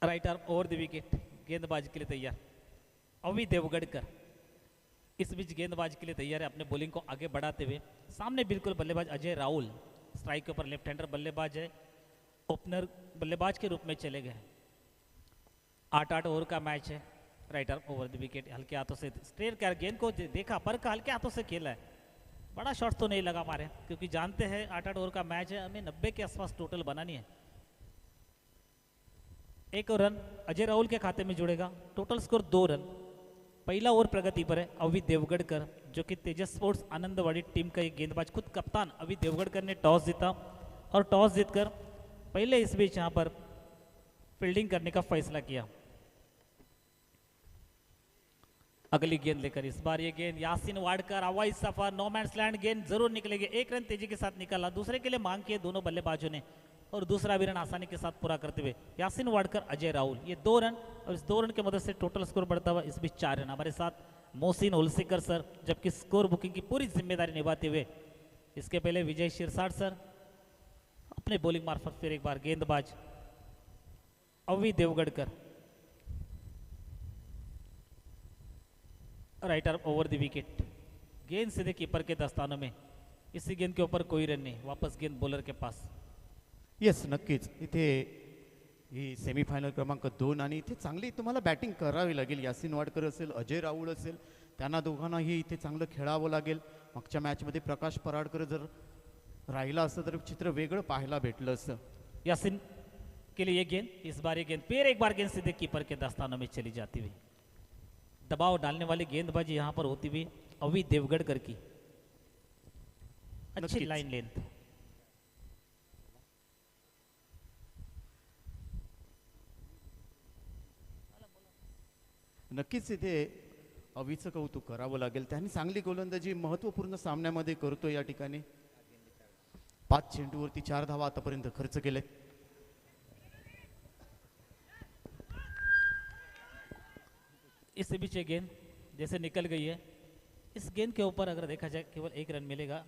Right arm over the wicket, गेंदबाजी के लिए तैयार अवी देवगढ़कर। इस बीच गेंदबाजी के लिए तैयार है अपने बॉलिंग को आगे बढ़ाते हुए। सामने बिल्कुल बल्लेबाज अजय राहुल स्ट्राइक के ऊपर, लेफ्ट हैंडर बल्लेबाज है, ओपनर बल्लेबाज के रूप में चले गए। 8 ओवर का मैच है। Right arm over the wicket, हल्के हाथों से स्ट्रेट कर गेंद को देखा, पर हल्के हाथों से खेला है। बड़ा शॉट तो नहीं लगा मारे, क्योंकि जानते हैं 8 ओवर का मैच है, हमें 90 के आसपास टोटल बनानी है। एक रन अजय राहुल के खाते में जुड़ेगा, टोटल स्कोर 2 रन। पहला ओवर प्रगति पर है अवी देवगढ़कर, जो कि तेजस स्पोर्ट्स आनंदवाड़ी टीम का एक गेंदबाज, खुद कप्तान अवी देवगढ़कर ने टॉस जीता और टॉस जीतकर पहले इस बीच यहां पर फील्डिंग करने का फैसला किया। अगली गेंद लेकर इस बार ये गेंद यासीन वाडकर, हवाई सफर, नो मैंस लैंड, गेंद जरूर निकलेगी। एक रन तेजी के साथ निकाला, दूसरे के लिए मांग किए दोनों बल्लेबाजों ने, और दूसरा भी रन आसानी के साथ पूरा करते हुए यासीन वाडकर, अजय राहुल, ये 2 रन, और इस 2 रन की मदद से टोटल स्कोर बढ़ता हुआ इस बीच 4 रन। हमारे साथ मोहसिन उलसिकर सर, जबकि स्कोर बुकिंग की पूरी जिम्मेदारी निभाते हुए इसके पहले विजय शिरसाट सर अपने बॉलिंग मार्फत फिर एक बार गेंदबाज Avi Devgadkar. Right arm over the wicket, गेंद सीधे कीपर के दस्तानों में। इसी गेंद के ऊपर कोई रन नहीं, वापस गेंद बॉलर के पास। येस, नक्कीच इथे ही सेमीफायनल क्रमांक 2 आणि इथे चांगली तुम्हाला बॅटिंग करावी लागेल। यासीन वाडकर असेल, अजय राहुल असेल, त्यांना दोघांनाही इथे चांगलं खेळावं लागेल। मागच्या मॅचमध्ये प्रकाश पराडकर जर राहिला असतं तर चित्र वेगळं पाहायला भेटलं असतं। यासीन के लिए ये गेंद, इस बार ये गेंद फिर एक बार गेंद सीधे कीपर के दस्तानों में चली जाती हुई। दबाव डालने वाली गेंदबाजी यहां पर होती हुई अवी देवगढ़कर की, अच्छी लाइन लेंथ। नक्कीच इथे अवीचं कौतुक करावं लागेल, त्यांनी चांगली गोलंदाजी महत्त्वपूर्ण सामन्यामध्ये करतो। या ठिकाणी 5 चेंडूवरती 4 धावा आतापर्यंत खर्च केले। इस बीच ये गेंद जैसे निकल गई है, इस गेंद के ऊपर अगर देखा जाए केवल 1 रन मिलेगा,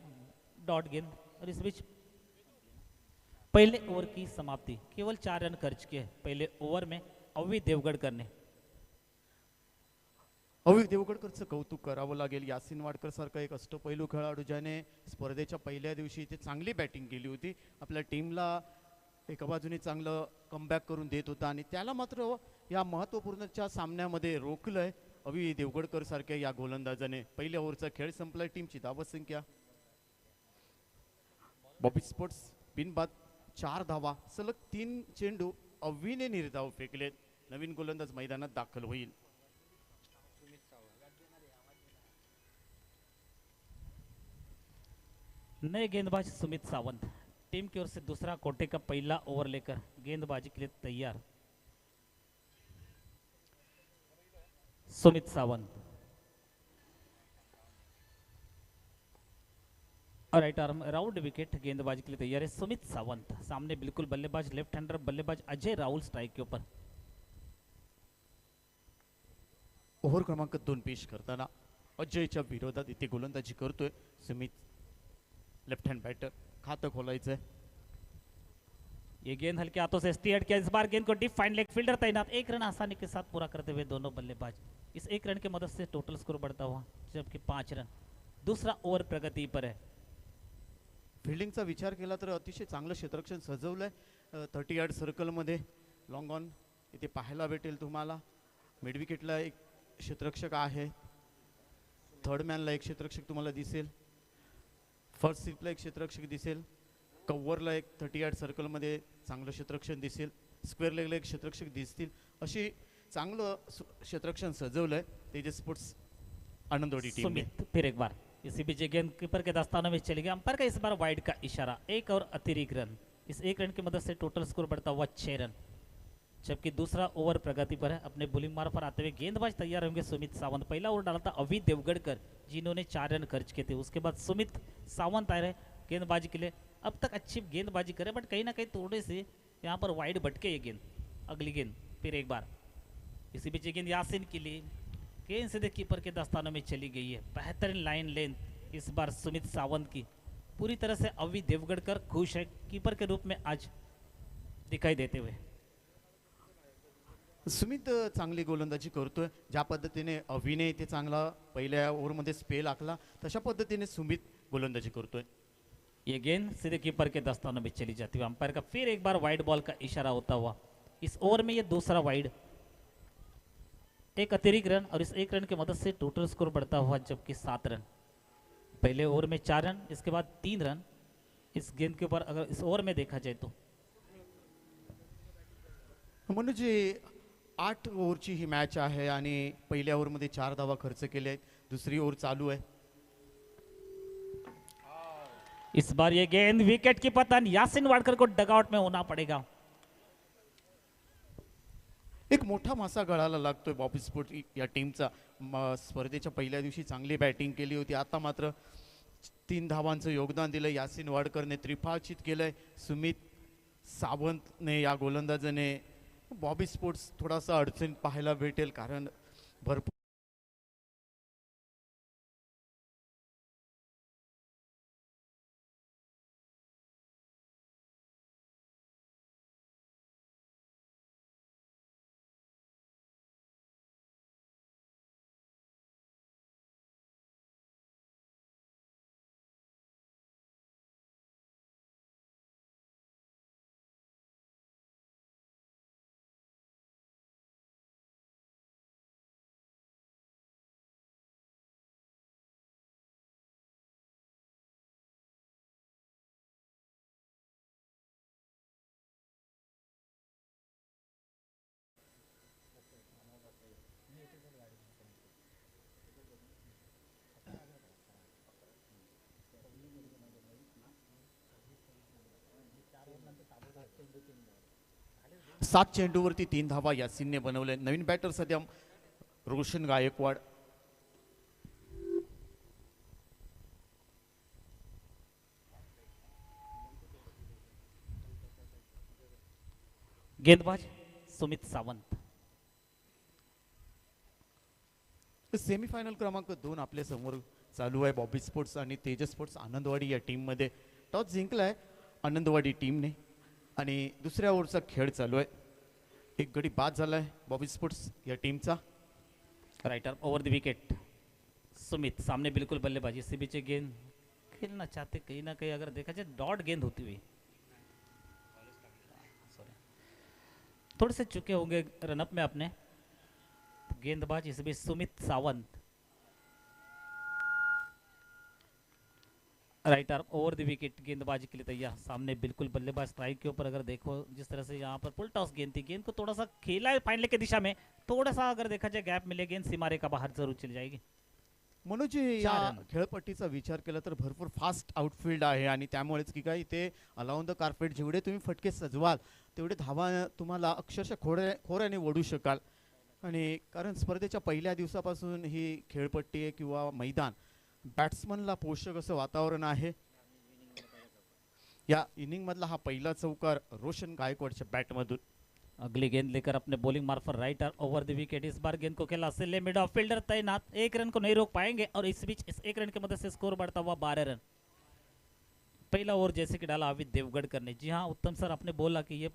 डॉट गेंद। और इस बीच पहले ओवर की समाप्ति, केवल 4 रन खर्च किए पहले ओवर में अवी देवगढ़कर ने। अवी देवगढ़करचं कौतुक करावं लागेल। यासीन वाडकर सारखा एक अष्टपैलू खेळाडू ज्याने स्पर्धेच्या पहिल्या दिवशी इथे चांगली बॅटिंग केली होती, आपल्या टीमला एका बाजूने चांगलं कमबॅक करून देत होता, आणि त्याला मात्र या महत्त्वपूर्णच्या सामन्यामध्ये रोखलंय अवी देवगढ़कर सारख्या या गोलंदाजाने। पहिल्या ओव्हरचा खेळ संपलाय, टीमची धावसंख्या बॉबी स्पोर्ट्स बिनबाद 4 धावा, सलग 3 चेंडू अवीने निर्धाव फेकलेत। नवीन गोलंदाज मैदानात दाखल होईल। नए गेंदबाज सुमित सावंत, टीम की ओर से दूसरा कोटे का पहला ओवर लेकर गेंदबाजी के लिए तैयार सुमित सावंत। और राइट आर्म राउंड विकेट, गेंदबाजी के लिए तैयार है सुमित सावंत। सामने बिल्कुल बल्लेबाज लेफ्ट हैंडर बल्लेबाज अजय राहुल स्ट्राइक के ऊपर। ओव्हर क्रमांक 2 पेश करताना अजयच्या विरोधात इथे गोलंदाजी करतोय सुमित, लेफ्ट हैंड बैटर, खातं खोलायचंय। ये गेंद हल्के हाथों से स्टीयर्ड किया, इस बार गेंद को डीप फाइन लेग फील्डर तैनात, 1 रन आसानी के साथ पूरा करते हुए दोनों बल्लेबाज। इस 1 रन की मदद से टोटल स्कोर बढ़ता हुआ जबकि 5 रन। दूसरा ओवर प्रगति पर है। फिल्डिंगचा विचार केला तर अतिशय चांगलं क्षेत्ररक्षण सजवलंय। 30 यार्ड सर्कलमध्ये लॉंग ऑन इथे पाहायला भेटेल तुम्हाला। मिड विकेटला एक क्षेत्ररक्षक आहे, थर्ड मॅनला एक क्षेत्ररक्षक तुम्हाला दिसेल, फर्स्ट स्लिपला एक क्षेत्ररक्षक दिसेल, कव्वरला एक 30 यार्ड सर्कलमध्ये चांगलं क्षेत्ररक्षण दिसेल, स्क्वेअर लेगला एक क्षेत्ररक्षक दिसतील, अशी चांगलं क्षेत्ररक्षण सजवलंय तेजस स्पोर्ट्स आनंदवाड़ी टीम ने। फिर एक बार इसी बीच गेंद कीपर के दस्तानों में चली गई, अंपायर का इस बार वाइड का इशारा, 1 और अतिरिक्त रन। इस 1 रन की मदद से टोटल स्कोर बढ़ता हुआ 6 रन, जबकि दूसरा ओवर प्रगति पर है। अपने बॉलिंग मार्ग पर आते हुए गेंदबाज तैयार होंगे सुमित सावंत। पहला ओवर डाला था अवी देवगढ़कर, जिन्होंने 4 रन खर्च किए थे। उसके बाद सुमित सावंत आए रहे गेंदबाजी के लिए। अब तक अच्छी गेंदबाजी करे, बट कहीं ना कहीं थोड़े से यहाँ पर वाइड भटके ये गेंद। अगली गेंद फिर एक बार इसी बीच गेंद यासीन के लिए, गेंद सीधे कीपर के दस्तानों में चली गई है। बेहतरीन लाइन लेंथ इस बार सुमित सावंत की। पूरी तरह से अवी देवगढ़कर खुश है कीपर के रूप में आज दिखाई देते हुए। सुमित चांगली गोलंदाजी करतोय. ज्या पद्धतीने अभिनय ते चांगला पहिल्या ओव्हरमध्ये स्पेल आखला तशा पद्धतीने सुमित गोलंदाजी करतोय. ये गेंद सीधे कीपर के दस्तानों में चली जाती हुई अंपायर का फिर एक बार वाइड बॉल का इशारा होता हुआ इस ओवर में ये दूसरा वाइड, एक अतिरिक्त रन और इस एक रन की मदद से टोटल स्कोर बढ़ता हुआ जबकि 7 रन. पहले ओवर में 4 रन, इसके बाद 3 रन. इस गेंद के ऊपर अगर इस ओवर में देखा जाए तो म्हणजे 8 ओव्हरची ही मॅच आहे आणि पहिल्या ओव्हरमध्ये 4 धावा खर्च केले आहेत. दुसरी ओव्हर चालू आहे. इस बार ये गेंद विकेट की पतन, यासिन वाडकर को डगआउट में होना पड़ेगा. एक मोठा मासा गळाला लागतोय बॉबी स्पोर्ट या टीमचा. स्पर्धेच्या पहिल्या दिवशी चांगली बॅटिंग केली होती. आता मात्र 3 धावांचं योगदान दिलं. यासिन वाडकरने त्रिफाचित केलंय. सुमित सावंतने या गोलंदाजाने बॉबी स्पोर्ट्स थोडासा अडचण पाहायला भेटेल कारण भरपूर सात चेंडूवरती 3 धावा यासिनने बनवले. नवीन बॅटर सध्या रोशन गायकवाड. गेंदबाज सुमित सावंत. सेमीफायनल क्रमांक 2 आपल्या समोर चालू आहे. बॉबी स्पोर्ट्स आणि तेजस स्पोर्ट्स आनंदवाडी या टीम मध्ये टॉस जिंकलाय आनंदवाडी टीमने आणि दुसऱ्या ओव्हरचा खेळ चालू आहे. एक गडी बाद झालाय बॉबी स्पोर्ट्स या टीमचा. Writer over the wicket. Sumit सामने बिल्कुल बल्लेबाजी से पीछे गेंद खेलना चाहते, कहीं ना कहीं अगर देखा जाए डॉट गेंद होती हुई थोड़े से चुके होंगे रनअप में अपने. गेंदबाज इस बीच Sumit Sawant. Right arm over the wicket, गेंदबाजी के लिए तैयार. सामने बिल्कुल बल्लेबाज स्ट्राइक के ऊपर. अगर देखो जिस तरह से यहाँ पर फुल टॉस गेंद थी, गेंद को थोड़ा सा खेला है फाइनल की दिशा में, थोड़ा सा अगर देखा जाए गॅप मिले गेंद सीमारे का बाहर जरूर चली जाएगी. मनोज या खेळपट्टीचा विचार केला तर भरपूर फास्ट आउटफील्ड आहे आणि त्यामुळेच की काय इथे अलाउंड द कार्पेट जेवढे तुम्ही फटके सजवाल तेवढे धावा तुम्हाला अक्षरशः खोऱ्याने ओढू शकाल. आणि कारण स्पर्धेच्या पहिल्या दिवसापासून ही खेळपट्टी आहे किंवा मैदान बॅट्समनला पोषक असं वातावरण आहे. या इनिंग मधला हा पहिला चौकार रोशन गायकवाडच्या बॅटमधून. अगली गेंद लेकर अपने बॉलिंग मार्फत राइटर ओवर द विकेट. इस बार गेंद को खेला सिले मिड ऑफ फील्डर तैनात. एक रन को नहीं रोक पाएंगे और इस बीच इस एक रन की मदद से स्कोर बढ़ता हुआ 12 रन. पहला ओवर जैसे कि डाला अभी देवगढ़कर ने. जी हाँ उत्तम सर आपने बोला कि ये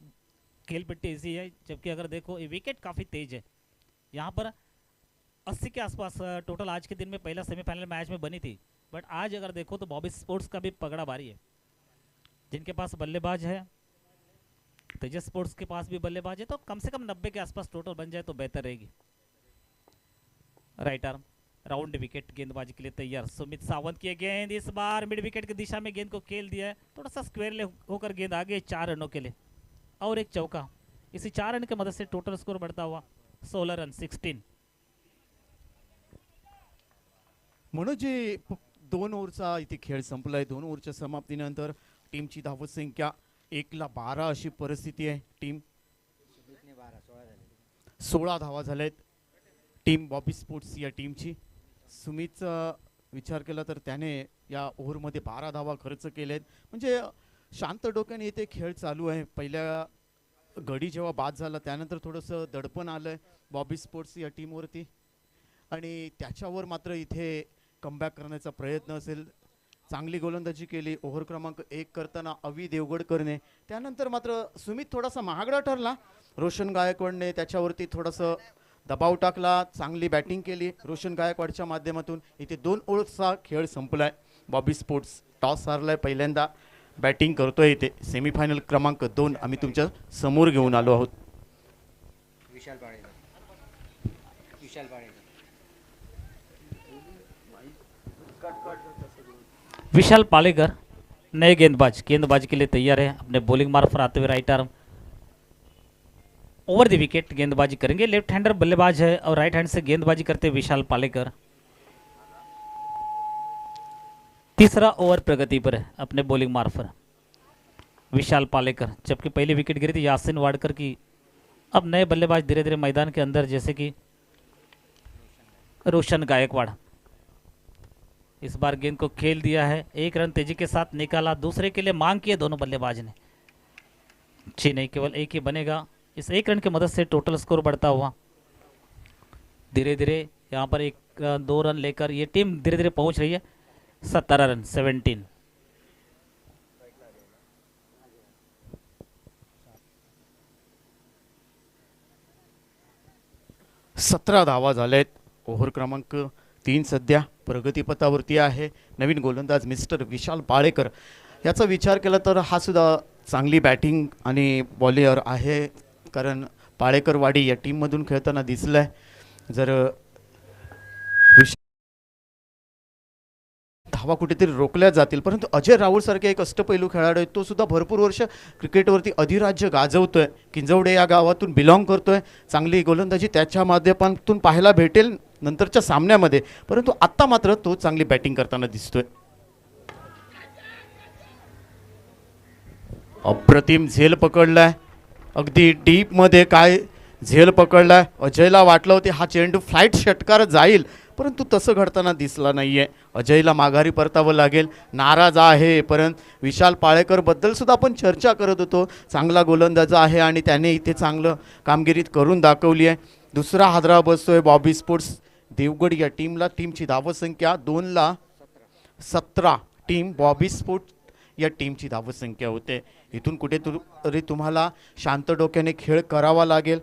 खेल पिट्टी ऐसी है, जबकि अगर देखो ये विकेट काफ़ी तेज है. यहाँ पर 80 के आसपास टोटल आज के दिन में पहला सेमीफाइनल मैच में बनी थी. बट आज अगर देखो तो बॉबी स्पोर्ट्स का भी पगड़ा भारी है. जिनके पास बल्लेबाज है, तेजस स्पोर्ट्स के पास भी बल्लेबाज है, तो कम से कम 90 के आसपास टोटल बन जाए तो बेहतर रहेगी. राइट आर्म राउंड विकेट, गेंदबाजी के लिए तैयार. सुमित सावंत की गेंद इस बार मिड विकेट की दिशा में गेंद को खेल दिया है. थोड़ा सा स्क्वेयर होकर गेंद आगे 4 रनों के लिए और एक चौका. इसी 4 रन की मदद से टोटल स्कोर बढ़ता हुआ 16 रन 16. मनोज 2 ओव्हरचा इथे खेळ संपलाय. 2 ओव्हरच्या समाप्तीनंतर टीमची धावत संख्या 1-12 अशी परिस्थिती आहे. टीम 16 धावा झाल्यात टीम बॉबी स्पोर्ट्स या टीमची. सुमितचा विचार केला तर त्याने या ओव्हरमध्ये 12 धावा खर्च केलेत. म्हणजे शांत डोक्याने इथे खेळ चालू आहे. पहिल्या गडी जेव्हा बाद झाला त्यानंतर थोडंसं दडपण आलं आहे बॉबी स्पोर्ट्स या टीमवरती आणि त्याच्यावर मात्र इथे कमबॅक करण्याचा प्रयत्न असेल. चांगली गोलंदाजी केली ओव्हर क्रमांक 1 करताना अवी देवगडकरने. त्यानंतर मात्र सुमित थोडासा महागडा ठरला रोशन गायकवाडने त्याच्यावरती थोडंसं दबाव टाकला, चांगली बॅटिंग केली रोशन गायकवाडच्या माध्यमातून. इथे 2 ओव्हरचा खेळ संपलाय. बॉबी स्पोर्ट्स टॉस हारलाय, पहिल्यांदा बॅटिंग करतोय. इथे सेमीफायनल क्रमांक 2 आम्ही तुमच्या समोर घेऊन आलो आहोत. विशाल पाडेकर. विशाल पालेकर नए गेंदबाज के लिए तैयार है. अपने बॉलिंग मार्ग पर आते हुए right arm over the wicket गेंदबाजी करेंगे. लेफ्ट हैंडर बल्लेबाज है और राइट हैंड से गेंदबाजी करते विशाल पालेकर. तीसरा ओवर प्रगति पर है अपने बॉलिंग मार्ग पर विशाल पालेकर. जबकि पहली विकेट गिरी थी यासिन वाडकर की. अब नए बल्लेबाज धीरे धीरे मैदान के अंदर, जैसे कि रोशन गायकवाड़. इस बार गेंद को खेल दिया है, 1 रन तेजी के साथ निकाला. दूसरे के लिए मांग की है दोनों बल्लेबाज ने. जी नहीं, केवल एक ही बनेगा. इस 1 रन की मदद से टोटल स्कोर बढ़ता हुआ धीरे धीरे यहाँ पर 1-2 रन लेकर ये टीम धीरे धीरे पहुंच रही है 17 रन 17. 17 धावा झालेत. ओव्हर क्रमांक 3 सध्या प्रगतीपथावरती आहे. नवीन गोलंदाज मिस्टर विशाल पाळेकर याचा विचार केला तर हा सुद्धा चांगली बॅटिंग आणि बॉलिंगर आहे. कारण पाळेकरवाडी या टीममधून खेळताना दिसलाय. जर धावा कुठेतरी रोखल्या जातील, परंतु अजय राहुल सारखे एक अष्टपैलू खेळाडू आहे, तो सुद्धा भरपूर वर्ष क्रिकेटवरती अधिराज्य गाजवतोय. किंजवडे या गावातून बिलॉंग करतोय. चांगली गोलंदाजी त्याच्या माध्यमातून पाहायला भेटेल नंतरच्या सामन्यामध्ये, परंतु आत्ता मात्र तो चांगली बॅटिंग करताना दिसतोय. अप्रतिम झेल पकडलाय, अगदी डीप मध्ये काय झेल पकडलाय. अजयला वाटलं होते हा चेंडू फ्लाईट षटकार जाईल, परंतु तसं घडताना दिसला नाहीये. अजयला माघारी परतावं लागेल. नाराज आहे, परंतु विशाल पाळेकर बद्दल सुद्धा आपण चर्चा करत होतो. चांगला गोलंदाज आहे आणि त्याने इथे चांगलं कामगिरी करून दाखवली आहे. दुसरा हादरा बसतोय बॉबी स्पोर्ट्स देवगड या टीमला. टीमची धावसंख्या 2-17. टीम बॉबी स्पोर्ट्स या टीमची धावसंख्या होते. इथून कुठेतरी तुम्हाला शांत डोक्याने खेळ करावा लागेल,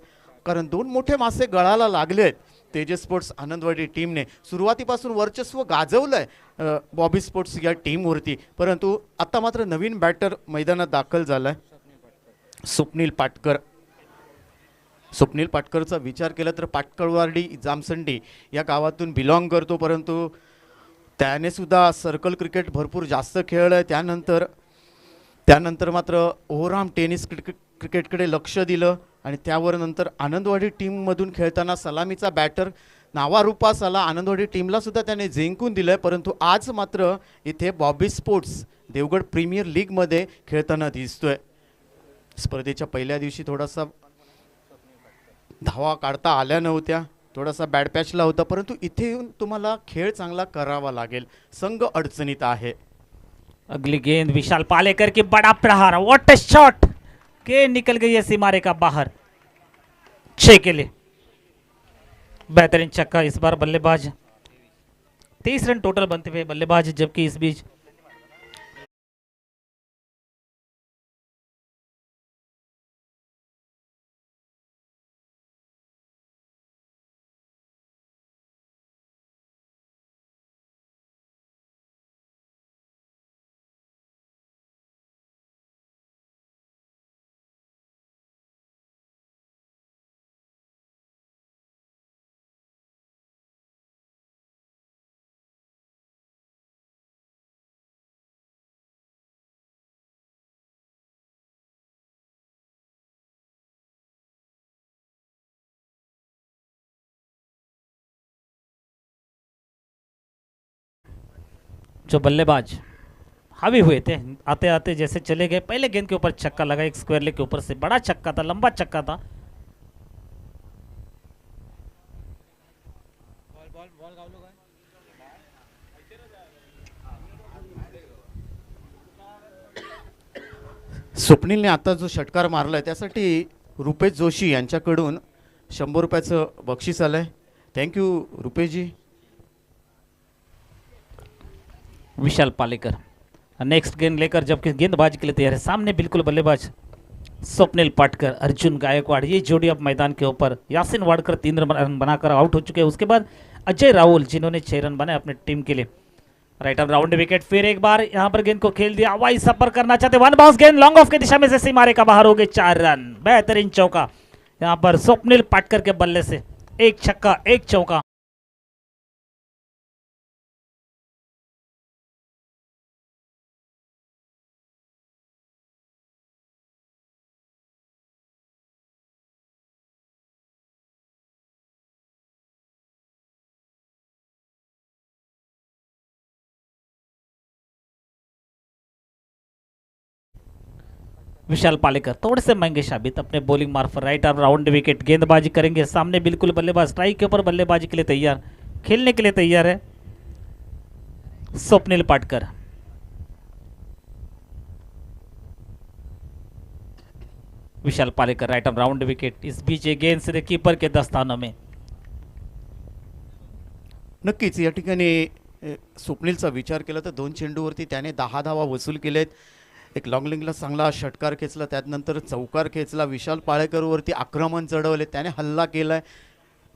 कारण 2 मोठे मासे गळाला लागलेत. तेजस स्पोर्ट्स आनंदवाडी टीमने सुरुवातीपासून वर्चस्व गाजवलंय बॉबी स्पोर्ट्स या टीमवरती, परंतु आता मात्र नवीन बॅटर मैदानात दाखल झालाय स्वप्नील पाटकर. स्वप्नील पाटकरचा विचार केला तर पाटकळवाडी जामसंडी या गावातून बिलॉंग करतो, परंतु त्याने सुद्धा सर्कल क्रिकेट भरपूर जास्त खेळलं आहे. त्यानंतर मात्र ओव्हरआर्म टेनिस क्रिकेटकडे लक्ष दिलं आणि त्यावर नंतर आनंदवाडी टीममधून खेळताना सलामीचा बॅटर नावारूपास आला. आनंदवाडी टीमला सुद्धा त्याने जिंकून दिलं, परंतु आज मात्र इथे बॉबी स्पोर्ट्स देवगड प्रीमियर लीगमध्ये खेळताना दिसतोय. स्पर्धेच्या पहिल्या दिवशी थोडासा धावा काढता आल्या नव्हत्या, थोडासा बॅड पॅचला होता, परंतु इथे येऊन तुम्हाला खेळ चांगला करावा लागेल. संघ अडचणीत आहे. अगली गेंद विशाल पालेकर की बड़ा प्रहार. व्हाट अ शॉट के निकल गई है सीमारे का बाहर. 6 के लिए बेहतरीन छक्का. इस बार बल्लेबाज 23 रन टोटल बनते हुए बल्लेबाज, जबकि इस बीच जो बल्लेबाज हावी हुए थे, आते आते जैसे चले गए. पहले गेंद के ऊपर छक्का लगा, एक स्क्वायर लेग के ऊपर से. बड़ा छक्का था, लंबा छक्का था. स्वप्नीलने आता जो षटकार मारलाय त्यासाठी रुपेश जोशी यांच्याकडून 100 रुपयाचं बक्षीस आलंय. थँक्यू रुपेशजी. विशाल पालेकर नेक्स्ट गेंद लेकर, जबकि गेंदबाज के लिए तैयार है. सामने बिल्कुल बल्लेबाज स्वप्निल पाटकर अर्जुन गायकवाड़ ये जोड़ी अब मैदान के ऊपर। यासिन वाडकर 3 रन बनाकर आउट हो चुके हैं। उसके बाद अजय राहुल जिन्होंने 6 रन बनाए अपने टीम के लिए। राइट आर्म राउंड विकेट, फिर एक बार यहां पर गेंद को खेल दिया, वाई सपर करना चाहते, वन बाउंस गेंद लॉन्ग ऑफ की दिशा में से सीमारे का बाहर हो गए। 4 रन, बेहतरीन चौका यहां पर स्वप्निल पाटकर के बल्ले से। एक छक्का एक चौका। विशाल पालेकर थोड़े से महंगे साबित अपने बॉलिंग मार्फत। राइट आर्म राउंड विकेट, गेंदबाजी करेंगे सामने, बिल्कुल बल्लेबाज स्ट्राइक के ऊपर बल्लेबाजी के लिए तैयार, खेलने के लिए तैयार है Swapnil Patkar. Vishal Palekar right arm round wicket. इस बीच ये गेंद सीधे कीपर के दस्तानों में। नक्कीच या ठिकाणी स्वप्नीलचा विचार केला तर 2 चेंडूवरती त्याने 10 धावा वसूल केलेत. एक लॉंग लिंगला चांगला षटकार खेचला, त्यानंतर चौकार खेचला. विशाल पाळेकरवरती आक्रमण चढवले, त्याने हल्ला केलाय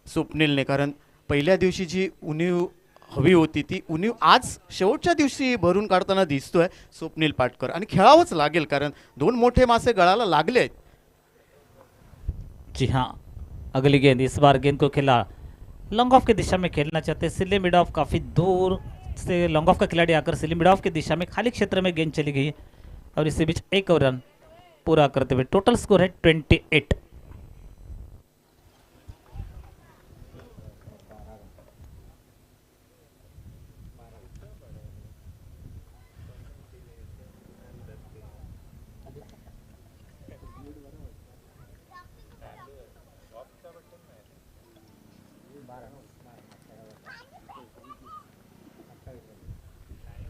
स्वप्नीलने. कारण पहिल्या दिवशी जी उणीव हवी होती ती उणीव आज शेवटच्या दिवशी भरून काढताना दिसतोय स्वप्नील पाटकर. आणि खेळावंच लागेल कारण 2 मोठे मासे गळाला लागले आहेत. जी हाँ, अगली गेंद, इस बार गेंद को खेला लॉन्ग ऑफ की दिशा में खेलना चाहते सिले मिड ऑफ, काफ़ी दूर से लॉन्ग ऑफ का खिलाड़ी आकर सिले मिड ऑफ की दिशा में खाली क्षेत्र में गेंद चली गई और इसी बीच एक और रन पूरा करते हुए टोटल स्कोर है 28।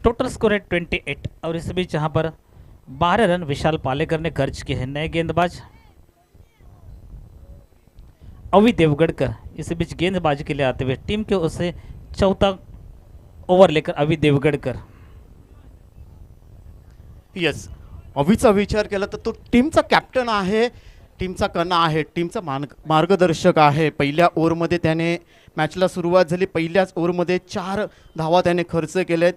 टोटल स्कोर है 28 और इस बीच यहाँ पर 12 रन विशाल पालेकर ने खर्च किए हैं। नए गेंदबाज अवी देवगढ़कर इस बीच गेंदबाजी के लिए आते हुए टीम के ओर से चौथा ओव्हर लेकर अवी देवगढ़कर। यस, अवीचा विचार केला तर तो टीमचा कॅप्टन आहे, टीमचा कणा आहे, टीमचा मार्गदर्शक आहे. पहिल्या ओव्हरमध्ये त्याने मॅचला सुरुवात झाली, पहिल्याच ओव्हरमध्ये 4 धावा त्याने खर्च केलेत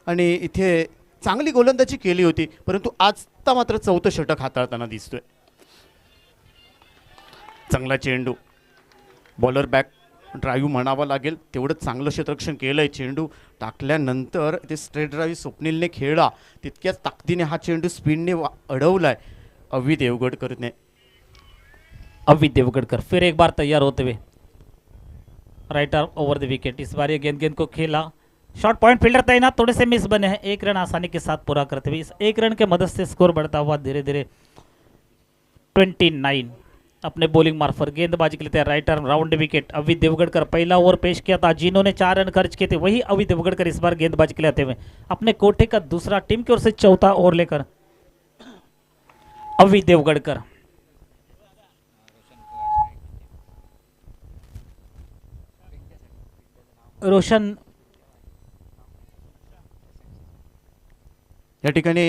आणि इथे चांगली गोलंदाजी केली होती. परंतु आजता मात्र 4थं षटक हाताळताना दिसतोय. चांगला चेंडू, बॉलर बॅक ड्राईव्ह म्हणावं लागेल, तेवढं चांगलं क्षेत्ररक्षण केलंय. चेंडू टाकल्यानंतर ते स्ट्रेट ड्राईव्ह स्वप्नीलने खेळला, तितक्याच ताकदीने हा चेंडू स्पिनने अडवलाय अवी देवगढ़करने. अवी देवगढ़कर फिर एक बार तैयार होते हुए right arm over the wicket. इस बार ये गेंद को खेला, शॉर्ट पॉइंट फील्डर तैनात, थोड़े से मिस बने हैं। 1 रन आसानी के साथ पूरा करते हुए इस 1 रन के मदद से स्कोर बढ़ता हुआ धीरे धीरे 29। अपने बॉलिंग मार्फत गेंदबाजी के लिए तैयार, राइट आर्म राउंड विकेट। अवी देवगढ़कर पहला ओवर पेश किया था, जिन्होंने 4 रन खर्च किए थे वही अवी देवगढ़कर इस बार गेंदबाजी के लिए आते हुए अपने कोठे का दूसरा टीम की ओर से चौथा ओवर लेकर अवी देवगढ़कर। रोशन या ठिकाणी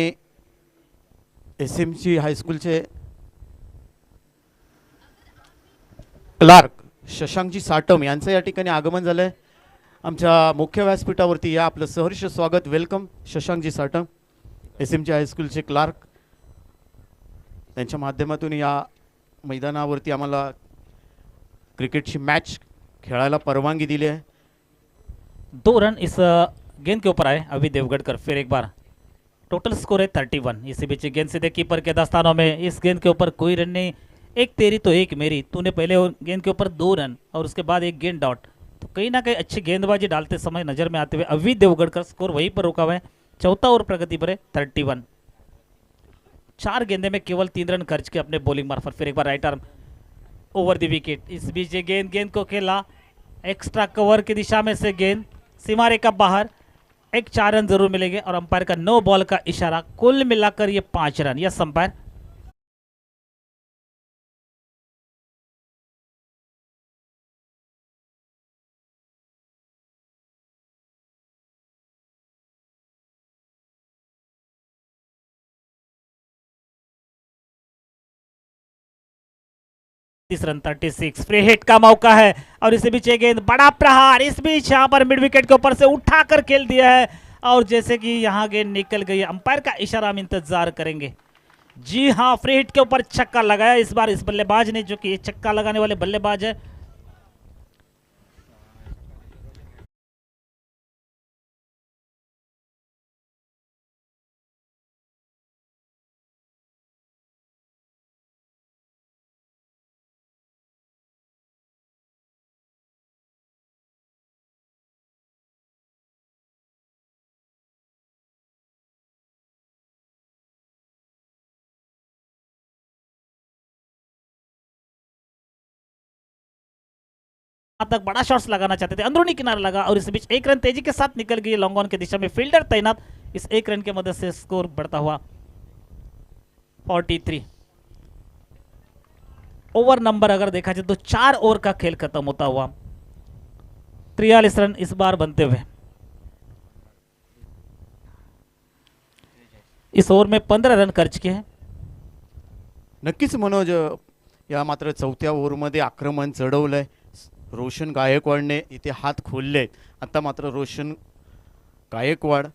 SMG हायस्कूलचे क्लार्क शशांकजी साटम यांचं या ठिकाणी आगमन झालंय आमच्या मुख्य व्यासपीठावरती. या आपलं सहर्ष स्वागत, वेलकम शशांकजी साटम, SMG हायस्कूलचे क्लार्क. त्यांच्या माध्यमातून या मैदानावरती आम्हाला क्रिकेटची मॅच खेळायला परवानगी दिली आहे. 2 रन इस गेंद के ऊपर आए अभी देवगढ़कर। फिर एक बार टोटल स्कोर है 31। इसी बीच गेंद सीधे कीपर के दस्तानों में। इस गेंद के ऊपर कोई रन नहीं, एक तेरी तो एक मेरी। तूने पहले गेंद के ऊपर 2 रन और उसके बाद एक गेंद डॉट, तो कहीं ना कहीं अच्छी गेंदबाजी डालते समय नजर में आते हुए अभी देवगढ़कर स्कोर वहीं पर रुका हुआ है। चौथा ओवर प्रगति पर है 31। 4 गेंदे में केवल 3 रन खर्च किए अपने बॉलिंग मार्फत। फिर एक बार right arm over the wicket. इस बीच ये गेंद को खेला, एक्स्ट्रा कवर की दिशा में से गेंद सीमा रेखा बाहर। एक 4 रन जरूर मिलेंगे और अंपायर का नो बॉल का इशारा। कुल मिलाकर ये 5 run. Yes umpire. Run 36 free hit का मौका है और इसी बीच ये गेंद बड़ा प्रहार इस बीच यहाँ पर मिड विकेट के ऊपर से उठाकर खेल दिया है और जैसे कि यहाँ गेंद निकल गई अंपायर का इशारा हम इंतजार करेंगे। जी हाँ फ्री हिट के ऊपर छक्का लगाया इस बार इस बल्लेबाज ने जो कि ये छक्का लगाने वाले बल्लेबाज है। तक बड़ा शॉट्स लगाना चाहते थे अंदरूनी किनारा लगा और इस बीच एक रन तेजी के साथ निकल गई लॉन्ग ऑन की दिशा में फील्डर तैनात इस एक रन की मदद से स्कोर बढ़ता हुआ 43 ओवर नंबर अगर देखा जाए तो 4 ओवर का खेल खत्म होता हुआ 43 रन इस बार बनते हुए इस ओवर में 15 रन खर्च किए हैं। नक्कीच मनोज या मात्र चौथ्या ओव्हरमध्ये आक्रमण चढवलंय रोशन गायकवाडने इथे हात खोलले आता मात्र Roshan Gaikwad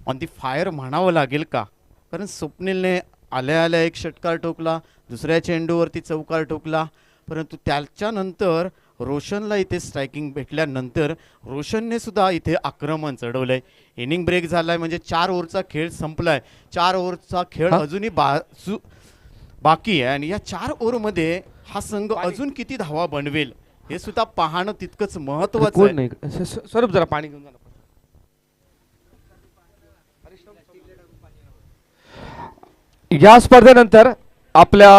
on the fire म्हणावं लागेल का कारण स्वप्नीलने आल्या आल्या एक षटकार ठोकला दुसऱ्या चेंडूवरती चौकार ठोकला परंतु त्याच्यानंतर रोशनला इथे स्ट्रायकिंग भेटल्यानंतर रोशनने सुद्धा इथे आक्रमण चढवलंय इनिंग ब्रेक झालाय म्हणजे 4 ओव्हरचा खेळ संपलाय 4 ओव्हरचा खेळ अजूनही बाकी आहे आणि या 4 ओव्हरमध्ये हा संघ अजून किती धावा बनवेल हे सुद्धा पाहणं तितकंच महत्त्वाचं आहे। स्वरूप जरा पाणी घेऊन जा ना. या स्पर्धेनंतर आपल्या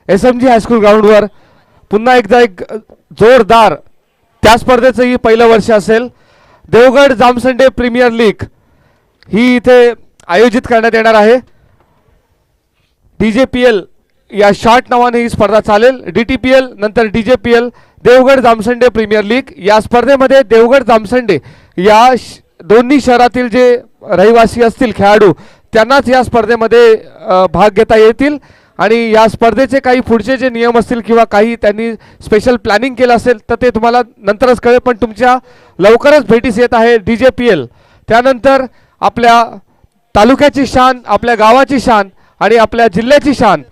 SMG हायस्कूल ग्राउंडवर पुन्हा एकदा एक जोरदार त्या स्पर्धेचंही पहिलं वर्ष असेल देवगड जामसंडे प्रीमियर लीग ही इथे आयोजित करण्यात येणार आहे। DJPL या शॉर्ट नावाने ही स्पर्धा चालेल DTPL नंतर DJPL Devgad Jamsande premier league या स्पर्धेमध्ये देवगड जामसंडे या दोन्ही शहरातील जे रहिवासी असतील खेळाडू त्यांनाच या स्पर्धेमध्ये भाग घेता येतील आणि या स्पर्धेचे काही पुढचे जे नियम असतील किंवा काही त्यांनी स्पेशल प्लॅनिंग केलं असेल तर ते तुम्हाला नंतरच कळेल पण तुमच्या लवकरच भेटीस येत आहे DJPL त्यानंतर आपल्या तालुक्याची शान आपल्या गावाची शान आणि आपल्या जिल्ह्याची शान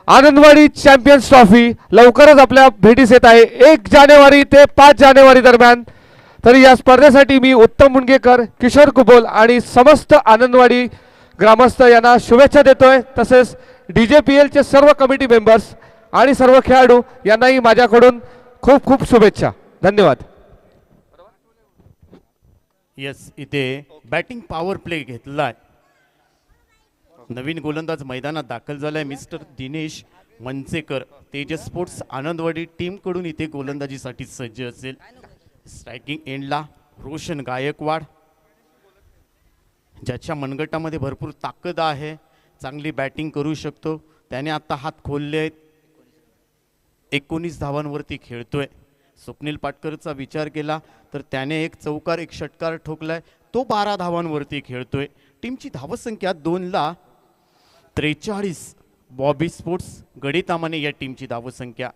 आनंदवाडी चॅम्पियन्स ट्रॉफी लवकरच आपल्या भेटीस येत आहे 1 जानेवारी ते 5 जानेवारी दरम्यान। तरी या स्पर्धेसाठी मी उत्तम मुनगेकर किशोर कुबोल आणि समस्त आनंदवाडी ग्रामस्थ यांना शुभेच्छा देतोय तसेच DJPL चे सर्व कमिटी मेंबर्स आणि सर्व खेळाडू यांनाही माझ्याकडून खूप खूप शुभेच्छा धन्यवाद। यस इथे बॅटिंग पॉवर प्ले घेतलाय नवीन गोलंदाज मैदानात दाखल झालाय mister Dinesh Mansekar Tejas sports Anandwadi team कडून इथे गोलंदाजीसाठी सज्ज असेल। स्ट्रायकिंग एंडला रोशन गायकवाड ज्याच्या मनगटामध्ये भरपूर ताकद आहे चांगली बॅटिंग करू शकतो त्याने आता हात खोलले आहेत 19 धावांवरती खेळतोय। स्वप्नील पाटकरचा विचार केला तर त्याने एक चौकार एक षटकार ठोकलाय तो 12 धावांवरती खेळतोय। टीमची धावसंख्या 243 बॉबी स्पोर्ट्स गडितामाने या टीमची धावसंख्या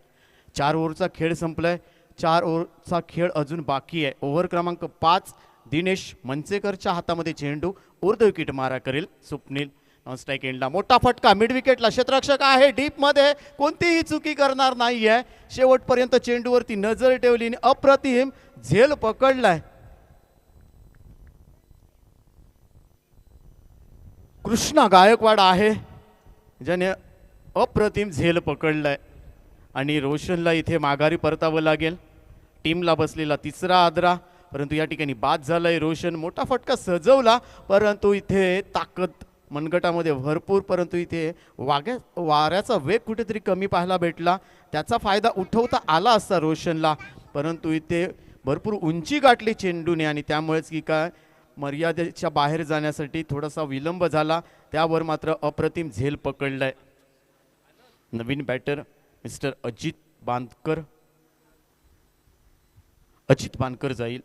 4 ओव्हरचा खेळ संपलाय 4 ओव्हरचा खेळ अजून बाकी आहे। ओव्हर क्रमांक 5 दिनेश मनसेकरच्या हातामध्ये चेंडू उर्ध विकेट मारा करेल स्वप्नील नॉन स्ट्राइक एंडला मोठा फटका मिड विकेटला क्षेत्ररक्षक आहे डीप मध्ये कोणतीही चुकी करणार नाहीये शेवटपर्यंत चेंडूवरती नजर ठेवली आणि अप्रतिम झेल पकडलाय। कृष्णा गायकवाड आहे ज्याने अप्रतिम झेल पकडलाय आणि रोशनला इथे माघारी परतावं लागेल। टीमला बसलेला तिसरा आदरा परंतु या ठिकाणी बाद झालाय रोशन मोठा फटका सजवला परंतु इथे ताकद मनगटामध्ये भरपूर परंतु इथे वाऱ्याचा वेग कुठेतरी कमी पाहायला भेटला त्याचा फायदा उठवता आला असता रोशनला परंतु इथे भरपूर उंची गाठली चेंडूने आणि त्यामुळेच की काय मर्यादेच्या बाहेर जाण्यासाठी थोडासा विलंब झाला त्यावर मात्र अप्रतिम झेल पकडलाय। नवीन बॅटर मिस्टर अजित बांदकर जाईल।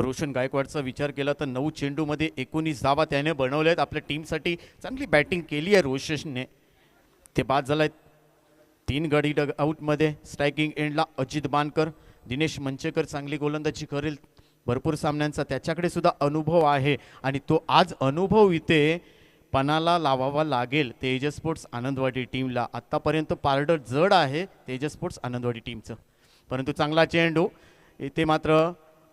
रोशन गायकवाडचा विचार केला तर 9 चेंडूमध्ये 19 धावा त्याने बनवल्या आहेत. आपल्या टीमसाठी चांगली बॅटिंग केली आहे रोशनने. ते बाद झालाय 3 गडी डग आउटमध्ये. स्ट्रायकिंग एंडला अजित बानकर. दिनेश मंचेकर चांगली गोलंदाजी करेल, भरपूर सामन्यांचा त्याच्याकडे सुद्धा अनुभव आहे आणि तो आज अनुभव इथे पणाला लावावा लागेल तेजस स्पोर्ट्स आनंदवाडी टीमला. आत्तापर्यंत पारडं जड आहे तेजस स्पोर्ट्स आनंदवाडी टीमचं, परंतु चांगला चेंडू इथे मात्र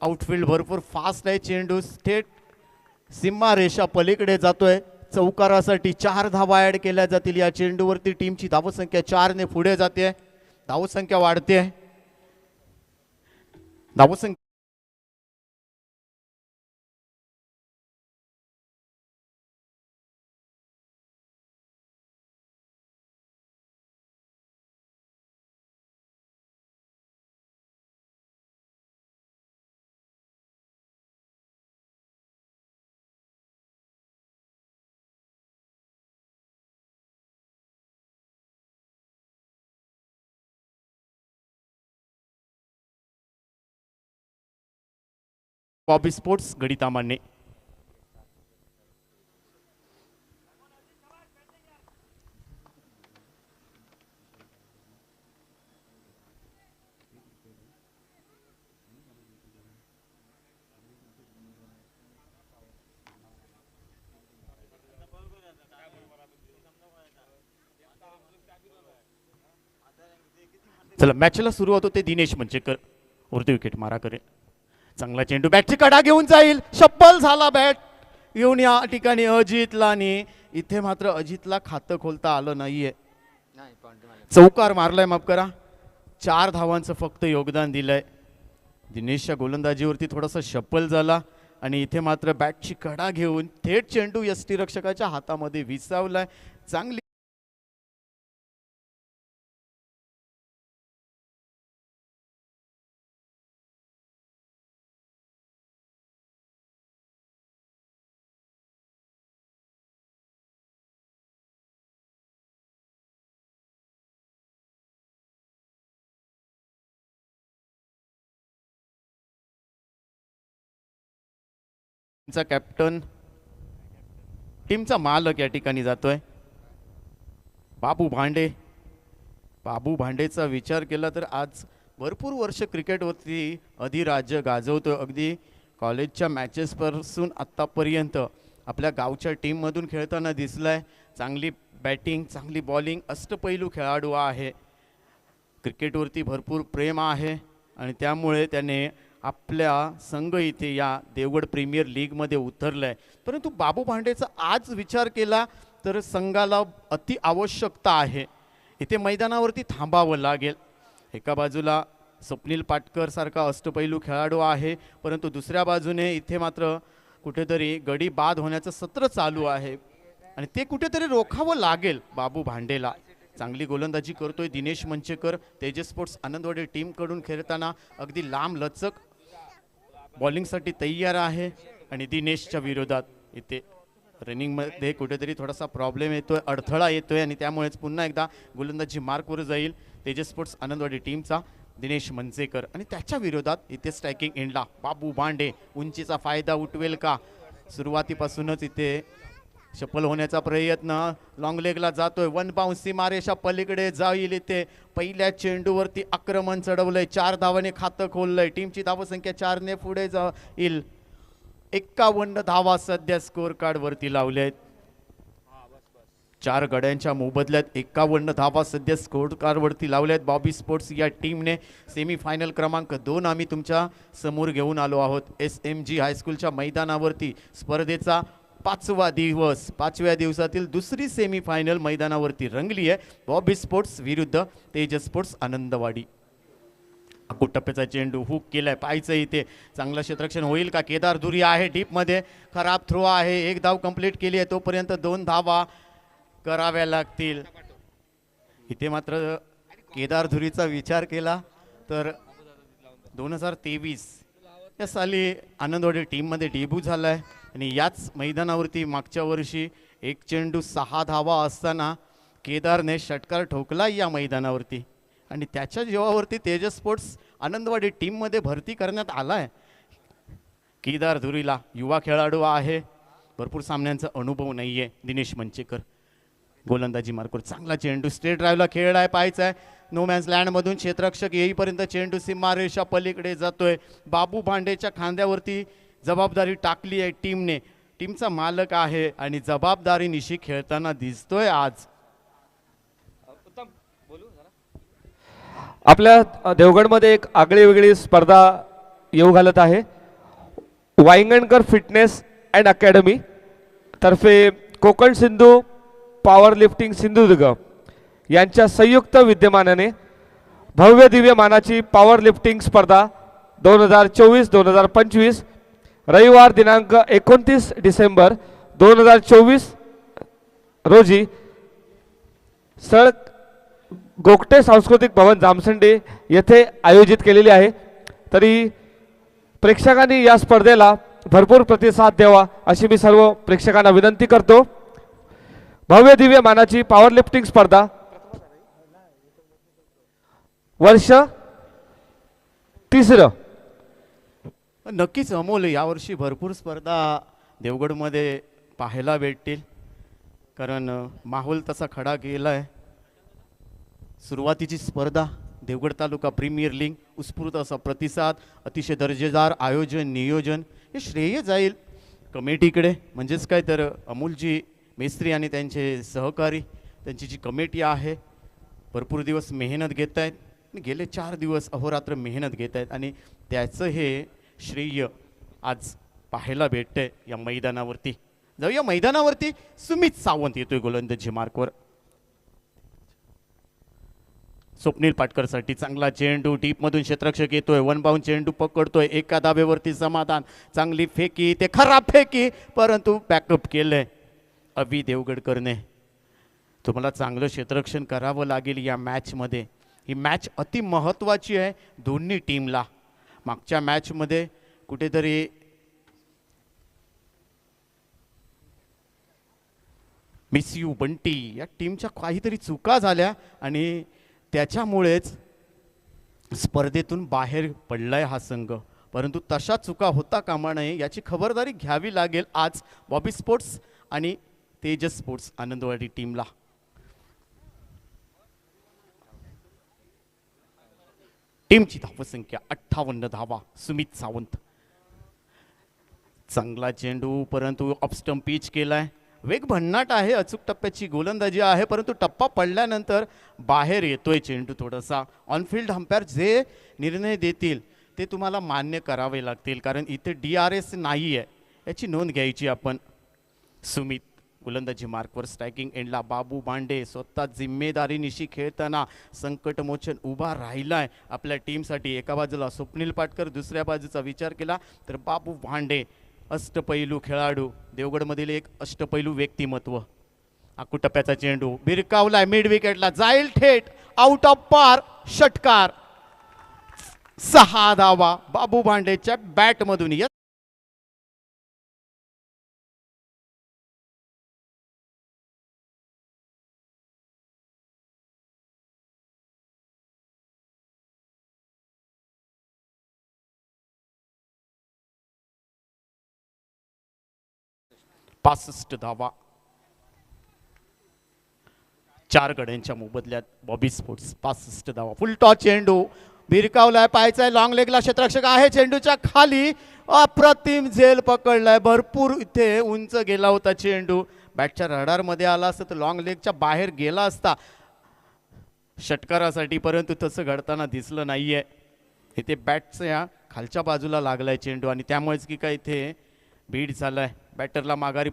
आउटफील्ड भरपूर फास्ट आहे. चेंडू थेट सीमा रेषा पलीकडे जातोय. चौकारासाठी 4 धावा ॲड केल्या जातील या चेंडूवरती. टीमची धावसंख्या 4 ने पुढे जाते. धावसंख्या वाढते. धावसंख्या बॉबी स्पोर्ट्स गडितामान्य. चला मॅचला सुरुवात होते. दिनेश मंचेकर वरती विकेट मारा करेल. चांगला चेंडू बॅटची कडा घेऊन जाईल. शप्पल झाला बॅट येऊन या ठिकाणी अजितला. आणि इथे मात्र अजितला खातं खोलता आलं नाहीये. नाही पॉईंट मला चौकार मारलाय, माफ करा. 4 धावांचं फक्त योगदान दिलंय. दिनेशच्या गोलंदाजीवरती थोडासा शप्पल झाला आणि इथे मात्र बॅटची कडा घेऊन थेट चेंडू यष्टीरक्षकाच्या हातामध्ये विसावलाय. चांगली चा कॅप्टन टीमचा मालक या ठिकाणी जातोय. बाबू भांडे. बाबू भांडेचा विचार केला तर आज भरपूर वर्ष क्रिकेटवरती अधिराज्य गाजवतोय. अगदी कॉलेजच्या मॅचेसपासून आत्तापर्यंत आपल्या गावच्या टीममधून खेळताना दिसलाय. चांगली बॅटिंग, चांगली बॉलिंग, अष्टपैलू खेळाडू आहे. क्रिकेटवरती भरपूर प्रेम आहे आणि त्यामुळे त्याने आपल्या संघ इथे या देवगड प्रीमियर लीगमध्ये उतरलाय. परंतु बाबू भांडेचा आज विचार केला तर संघाला अति आवश्यकता आहे. इथे मैदानावरती थांबावं लागेल. एका बाजूला स्वप्नील पाटकर सारखा अष्टपैलू खेळाडू आहे, परंतु दुसऱ्या बाजूने इथे मात्र कुठेतरी गडी बाद होण्याचं सत्र चालू आहे आणि ते कुठेतरी रोखावं लागेल बाबू भांडेला. चांगली गोलंदाजी करतोय दिनेश मंचेकर. तेजस स्पोर्ट्स आनंदवाडी टीमकडून खेळताना अगदी लांब लचक बॉलिंगसाठी तयार आहे आणि दिनेशच्या विरोधात इथे रनिंगमध्ये कुठेतरी थोडासा प्रॉब्लेम येतोय, अडथळा येतोय आणि त्यामुळेच पुन्हा एकदा गोलंदाजी मार्कवर जाईल तेजस स्पोर्ट्स आनंदवाडी टीमचा दिनेश मंचेकर. आणि त्याच्या विरोधात इथे स्ट्रायकिंग एंडला बाबू भांडे. उंचीचा फायदा उठवेल का? सुरुवातीपासूनच इथे शफल होण्याचा प्रयत्न. लॉंग लेगला जातोय. 1 बाउन्स सीमारेषा पलीकडे जाईल. इथे पहिल्या चेंडूवरती आक्रमण चढवलंय. 4 धावाने खातं खोललंय. टीमची धावसंख्या 4 ने पुढे जाईल. 51 धावा सध्या स्कोर कार्ड वरती लावल्या आहेत. 4 गड्यांच्या मोबदल्यात 51 धावा सध्या स्कोर कार्ड वरती लावल्या आहेत. बॉबी स्पोर्ट्स या टीमने सेमीफायनल क्रमांक 2 आम्ही तुमच्या समोर घेऊन आलो आहोत. SMG हायस्कूलच्या मैदानावरती स्पर्धेचा 5वा दिवस. 5व्या दिवसातील दुसरी सेमीफायनल मैदानावरती रंगली आहे. बॉबी स्पोर्ट्स विरुद्ध तेजस स्पोर्ट्स आनंदवाडी. टप्प्याचा चेंडू हुक केलाय. पाहायचं इथे चांगलं क्षेत्ररक्षण होईल का? केदार धुरी आहे डीपमध्ये. खराब थ्रो आहे. 1 धाव कंप्लीट केली आहे. तोपर्यंत 2 धावा कराव्या लागतील. इथे मात्र केदार धुरीचा विचार केला तर 2023 या साली आनंदवाडी टीममध्ये डेब्यू झाला आहे आणि याच मैदानावरती मागच्या वर्षी 1 चेंडू 6 धावा असताना केदारने षटकार ठोकला या मैदानावरती आणि त्याच्या जीवावरती तेजस स्पोर्ट्स आनंदवाडी टीममध्ये भरती करण्यात आला आहे. केदार धुरीला युवा खेळाडू आहे, भरपूर सामन्यांचा अनुभव नाही आहे. दिनेश मंचेकर गोलंदाजी मार्कवर चांगला चेंडू स्ट्रेट ड्राईव्हला खेळलाय, पाहायचा आहे. नो मॅन्स लँडमधून क्षेत्ररक्षक येईपर्यंत चेंडू सीमारेषा पलीकडे जातोय. बाबू भांडेच्या खांद्यावरती जबाबदारी टाकली आहे टीमने. टीमचा मालक आहे आणि जबाबदारीनिशी खेळताना दिसतोय आज. आपल्या देवगडमध्ये एक आगळी वेगळी स्पर्धा येऊ घालत आहे. वांगणकर फिटनेस अँड अकॅडमी तर्फे कोकण सिंधू पॉवर लिफ्टिंग सिंधुदुर्ग यांच्या संयुक्त विद्यमानाने भव्य दिव्य मानाची पॉवर लिफ्टिंग स्पर्धा 2024-2025 रविवार दिनांक 29 डिसेंबर 2024 रोजी सळ गोगटे सांस्कृतिक भवन जामसंडे येथे आयोजित केलेली आहे. तरी प्रेक्षकांनी या स्पर्धेला भरपूर प्रतिसाद द्यावा अशी मी सर्व प्रेक्षकांना विनंती करतो. भव्य दिव्य मानाची पॉवर लिफ्टिंग स्पर्धा वर्ष 3. नक्कीच अमोल, यावर्षी भरपूर स्पर्धा देवगडमध्ये पाहायला भेटतील, कारण माहोल तसा खडा गेला आहे. सुरुवातीची स्पर्धा देवगड तालुका प्रीमियर लीग, उत्स्फूर्त असा प्रतिसाद, अतिशय दर्जेदार आयोजन नियोजन, हे श्रेय जाईल कमिटीकडे. म्हणजेच काय तर अमोलजी मेस्त्री आणि त्यांचे सहकारी, त्यांची जी कमिटी आहे भरपूर दिवस मेहनत घेत आहेत. गेले 4 दिवस अहोरात्र मेहनत घेत आहेत आणि त्याचं हे श्रेय आज पाहायला भेटतंय या मैदानावरती. जाऊया मैदानावरती. सुमित सावंत येतोय गोलंदाजी मार्कवर. स्वप्नील पाटकरसाठी चांगला चेंडू, डीपमधून क्षेत्ररक्षक येतोय, वन बाउंड चेंडू पकडतोय, एका धाब्यावरती समाधान, चांगली फेकी, ते खराब फेकी, परंतु बॅकअप केलंय अभि देवगडकरने. तुम्हाला चांगलं क्षेत्ररक्षण करावं लागेल या मॅचमध्ये. ही मॅच अति महत्त्वाची आहे दोन्ही टीमला. मागच्या मॅचमध्ये कुठेतरी मिस यू बंटी या टीमच्या काहीतरी चुका झाल्या आणि त्याच्यामुळेच स्पर्धेतून बाहेर पडलाय हा संघ. परंतु तशा चुका होता कामा नये याची खबरदारी घ्यावी लागेल आज बॉबी स्पोर्ट्स आणि तेजस स्पोर्ट्स आनंदवाडी टीमला. टीमची धावसंख्या 58 धावा. सुमित सावंत चांगला चेंडू, परंतु ऑफस्टंप पिच केलाय. वेग भन्नाट आहे, अचूक टप्प्याची गोलंदाजी आहे, परंतु टप्पा पडल्यानंतर बाहेर येतोय चेंडू थोडासा. ऑनफिल्ड अंपायर जे निर्णय देतील ते तुम्हाला मान्य करावे लागतील, कारण इथे DRS नाही आहे, याची नोंद घ्यायची आपण. सुमित गोलंदाजी मार्कवर. स्ट्रायकिंग एंडला बाबू भांडे स्वतः जिम्मेदारीनिशी खेळताना संकटमोचन उभा राहिलाय आपल्या टीमसाठी. एका बाजूला स्वप्नील पाटकर, दुसऱ्या बाजूचा विचार केला तर बाबू भांडे, अष्टपैलू खेळाडू, देवगडमधील एक अष्टपैलू व्यक्तिमत्व. आकुटप्प्याचा चेंडू भिरकावलाय, मिड विकेटला जाईल, थेट आउट ऑफ पार, षटकार. 6 धावा बाबू भांडेच्या बॅटमधून. पासष्ट धावा 4 गड्यांच्या मोबदल्यात बॉबी स्पोर्ट्स. 65 धावा. फुल टॉस चेंडू भिरकावलाय, पाहायचाय लॉंग लेगला क्षेत्ररक्षक आहे चेंडूच्या खाली. अप्रतिम झेल पकडलाय, भरपूर इथे उंच गेला होता चेंडू. बॅटच्या रडारमध्ये आला असता तर लॉंग लेगच्या बाहेर गेला असता षटकारासाठी, परंतु तसं घडताना दिसलं नाहीये. इथे बॅटच्या खालच्या बाजूला लागलाय चेंडू आणि त्यामुळेच की काय इथे बीट झालाय. बॅटरला माघारी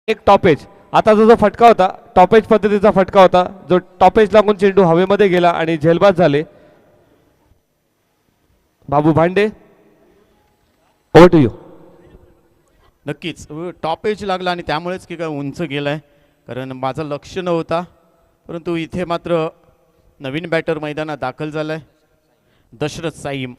एक टॉपेज आता जो फटका होता टॉपेज पद्धतीचा फटका होता, जो टॉपेज लागून चेंडू हवेमध्ये गेला आणि झेलबाद झाले. बाबू भांडे, ओव्हर टू यू. नक्कीच टॉप एज लागला आणि त्यामुळेच की काय उंच गेलाय, कारण माझं लक्ष नव्हता. परंतु इथे मात्र नवीन बॅटर मैदानात दाखल झालाय दशरथ साईम.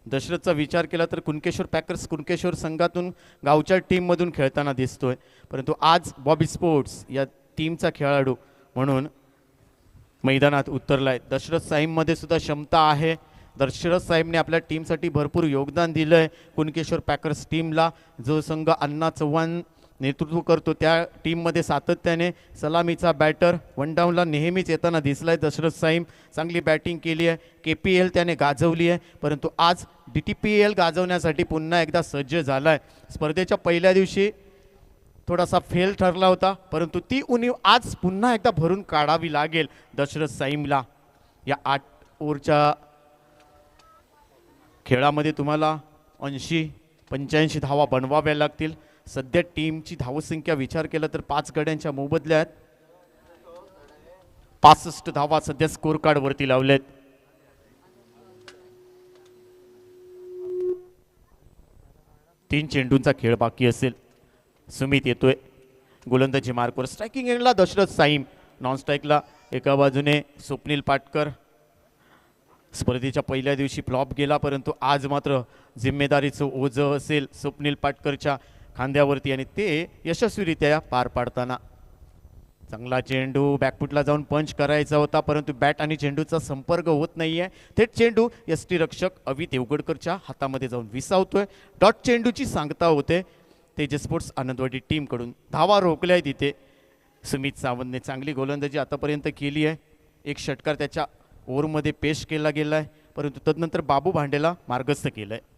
दशरथचा विचार केला तर कुणकेश्वर पॅकर्स कुणकेश्वर संघातून गावच्या टीममधून खेळताना दिसतोय, परंतु आज बॉबी स्पोर्ट्स या टीमचा खेळाडू म्हणून मैदानात उतरलाय. दशरथ साईममध्ये सुद्धा क्षमता आहे. दशरथ साहेबने आपल्या टीमसाठी भरपूर योगदान दिलं आहे. कुणकेश्वर पॅकर्स टीमला जो संघ अण्णा चव्हाण नेतृत्व करतो त्या टीममध्ये सातत्याने सलामीचा बॅटर वन डाऊनला नेहमीच येताना दिसला आहे. दशरथ साईम चांगली बॅटिंग केली आहे. KPL त्याने गाजवली आहे, परंतु आज DTPL गाजवण्यासाठी पुन्हा एकदा सज्ज झाला आहे. स्पर्धेच्या पहिल्या दिवशी थोडासा फेल ठरला होता, परंतु ती उणीव आज पुन्हा एकदा भरून काढावी लागेल दशरथ साईमला. या 8 ओव्हरच्या खेळामध्ये तुम्हाला 80-85 धावा बनवाव्या लागतील. सध्या टीमची धावसंख्या विचार केला तर 5 गड्यांच्या मोबदल्यात 65 धावा सध्या स्कोर कार्ड वरती लावल्यात. तीन चेंडूंचा खेळ बाकी असेल. सुमित येतोय गोलंदाजी मार्कवर. स्ट्रायकिंग एंडला दशरथ साईम, नॉन स्ट्राईकला एका बाजूने स्वप्नील पाटकर. स्पर्धेच्या पहिल्या दिवशी फ्लॉप गेला, परंतु आज मात्र जिम्मेदारीचं ओझं असेल स्वप्नील पाटकरच्या खांद्यावरती आणि ते यशस्वीरित्या पार पाडताना. चांगला चेंडू बॅकफुटला जाऊन पंच करायचा होता, परंतु बॅट आणि चेंडूचा संपर्क होत नाहीये. थेट चेंडू यष्टी रक्षक अवी देवगडकरच्या हातामध्ये जाऊन विसावतोय. डॉट चेंडूची सांगता होते तेजस स्पोर्ट्स आनंदवाडी टीमकडून. धावा रोखल्या तिथे. सुमित सावंतने चांगली गोलंदाजी आतापर्यंत केली आहे. एक षटकार त्याच्या ओव्हरमध्ये पेश केला गेला आहे, परंतु तदनंतर बाबू भांडेला मार्गस्थ केलं आहे.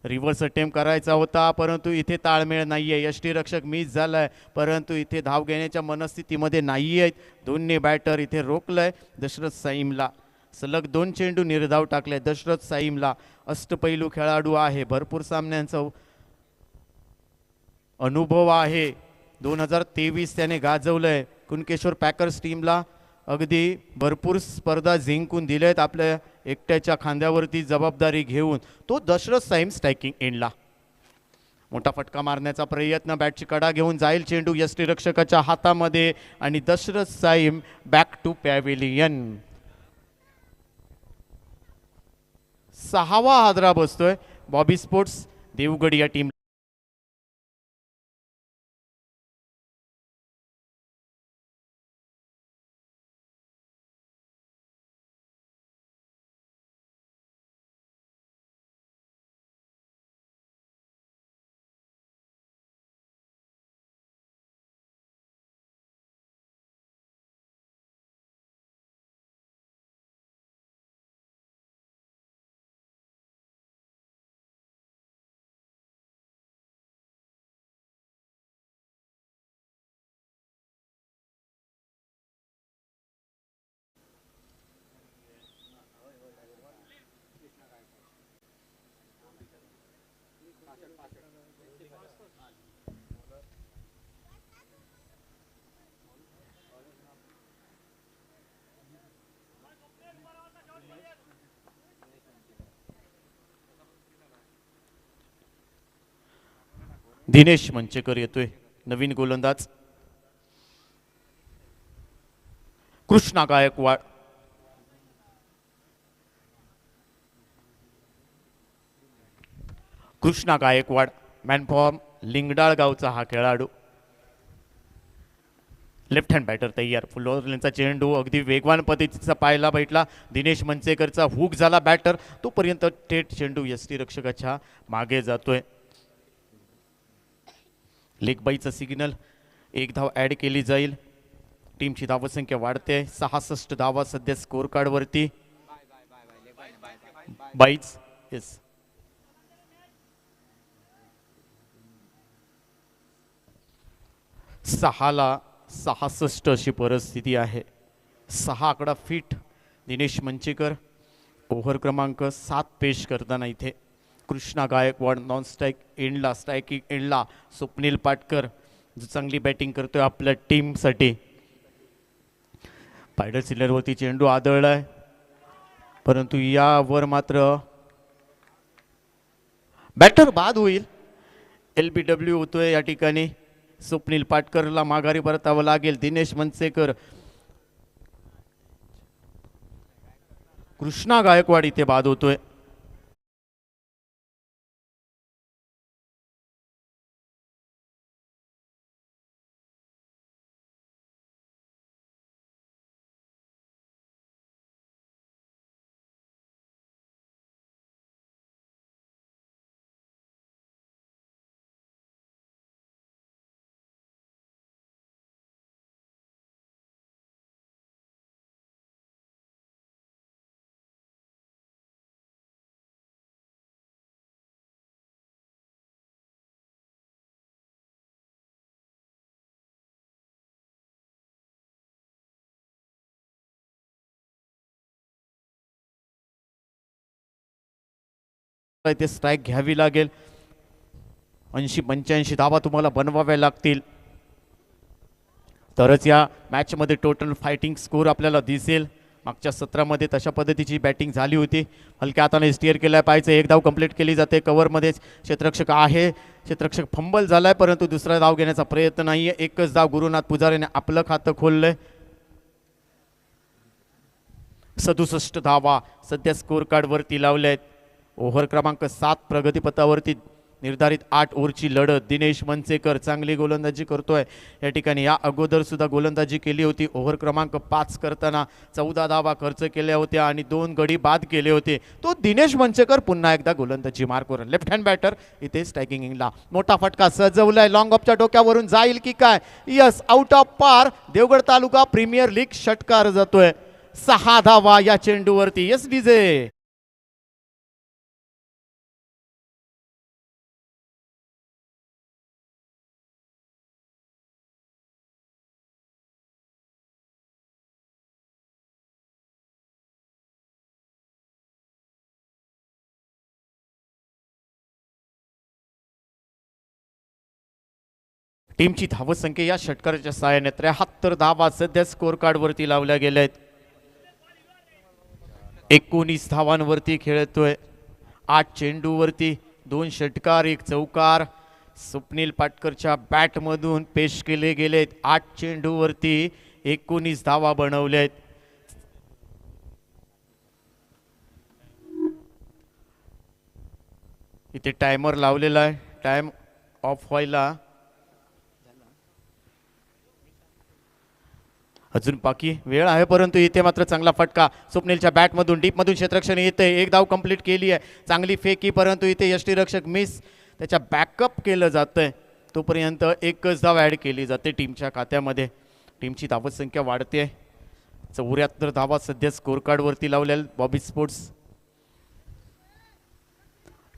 रिव्हर्स अटेम्प्ट करायचा होता, परंतु इथे ताळमेळ नाही आहे. यष्टीरक्षक मिस झाला आहे, परंतु इथे धाव घेण्याच्या मनस्थितीमध्ये नाही आहेत. दोन्ही बॅटर इथे रोखलं आहे. दशरथ साईमला सलग 2 चेंडू निर्धाव टाकले. दशरथ साईमला अष्टपैलू खेळाडू आहे, भरपूर सामन्यांचा अनुभव आहे. 2023 त्याने गाजवलं आहे. कुणकेश्वर पॅकर्स टीमला अगदी भरपूर स्पर्धा जिंकून दिल्यात आपल्या एकट्याच्या खांद्यावरती जबाबदारी घेऊन. तो दशरथ साईम स्ट्रायकिंग एंडला मोठा फटका मारण्याचा प्रयत्न. बॅटची कडा घेऊन जाईल चेंडू यष्टीरक्षकाच्या हातामध्ये आणि दशरथ साईम बॅक टू पॅव्हिलियन. 6वा हादरा बसतोय बॉबी स्पोर्ट्स देवगड या टीम. दिनेश मंचेकर येतोय नवीन गोलंदाज. कृष्णा गायकवाड, कृष्णा गायकवाड मॅन फॉर्म लिंगडाळ गावचा हा खेळाडू. लेफ्ट हँड बॅटर तयार. फुलवरचा चेंडू अगदी वेगवान पद्धतीचा पाहायला भेटला. दिनेश मंचेकरचा हुक झाला बॅटर, तोपर्यंत थेट चेंडू यष्टीरक्षकाच्या मागे जातोय. लेग बाईचा सिग्नल. 1 धाव ॲड केली जाईल. टीमची धावसंख्या वाढते. 66 धावा सध्या स्कोर कार्डवरती. बाईच येस. सहाला 66 अशी परिस्थिती आहे. 6 आकडा फिट. दिनेश मंचेकर ओव्हर क्रमांक 7 पेश करताना इथे कृष्णा गायकवाड नॉन स्ट्राईक एंडला. स्ट्रायकिंग एंडला स्वप्नील पाटकर. जो चांगली बॅटिंग करतोय आपल्या टीमसाठी. पायडल सिलरवरती चेंडू आदळलाय, परंतु यावर मात्र बॅटर बाद होईल. LBW होतोय या ठिकाणी. स्वप्नील पाटकरला माघारी परतावं लागेल. दिनेश मनसेकर, कृष्णा गायकवाड इथे बाद होतोय. इथे स्ट्राईक घ्यावी लागेल. 80-85 धावा तुम्हाला बनवाव्या लागतील, तरच या मॅच मध्ये टोटल फायटिंग स्कोर आपल्याला दिसेल. मागच्या सत्रामध्ये तशा पद्धतीची बॅटिंग झाली होती. हलक्या हाताने स्टिअर केला पाहिजे. एक धाव कंप्लीट केली जाते. कव्हरमध्ये क्षेत्ररक्षक आहे. क्षेत्ररक्षक फंबल झालाय, परंतु दुसरा धाव घेण्याचा प्रयत्न नाहीये. एकच धाव गुरुनाथ पुजारीने आपलं खातं खोललंय. 67 धावा सध्या स्कोर कार्ड वरती लावल्या आहेत. ओव्हर क्रमांक 7 प्रगतीपथावरती. निर्धारित 8 ओव्हरची लढत. दिनेश मनसेकर चांगली गोलंदाजी करतोय या ठिकाणी. या अगोदर सुद्धा गोलंदाजी केली होती. ओव्हर क्रमांक 5 करताना 14 धावा खर्च केल्या होत्या आणि 2 गडी बाद केले होते. तो दिनेश मनसेकर पुन्हा एकदा गोलंदाजी मार्कवर. लेफ्ट हँड बॅटर इथे स्ट्रायकिंगला. मोठा फटका सजवलाय. लॉंग ऑफच्या डोक्यावरून जाईल की काय? यस, आउट ऑफ पार. देवगड तालुका प्रीमियर लीग षटकार जातोय. 6 धावा या चेंडूवरती. Yes DJ. टीमची धावसंख्या या षटकाराच्या सहाय्याने 73 धावा सध्या स्कोर कार्ड वरती लावल्या गेल्या आहेत. 19 धावांवरती खेळतोय. 8 चेंडूवरती 2 षटकार 1 चौकार स्वप्नील पाटकरच्या बॅटमधून पेश केले गेलेत. 8 चेंडूवरती 19 धावा बनवल्या आहेत. इथे टायमर लावलेला आहे. टाइम ऑफ व्हायला अजून बाकी वेळ आहे, परंतु इथे मात्र चांगला फटका स्वप्नीलच्या बॅटमधून डीपमधून क्षेत्ररक्षण येते. एक धाव कंप्लीट केली आहे. चांगली फेकी, परंतु इथे यष्टीरक्षक मिस. त्याच्या बॅकअप केलं जातंय. तोपर्यंत एकच धाव ॲड केली जाते टीमच्या खात्यामध्ये. टीमची धावसंख्या वाढते. 74 धावा सध्या स्कोर कार्डवरती लावल्या. बॉबी स्पोर्ट्स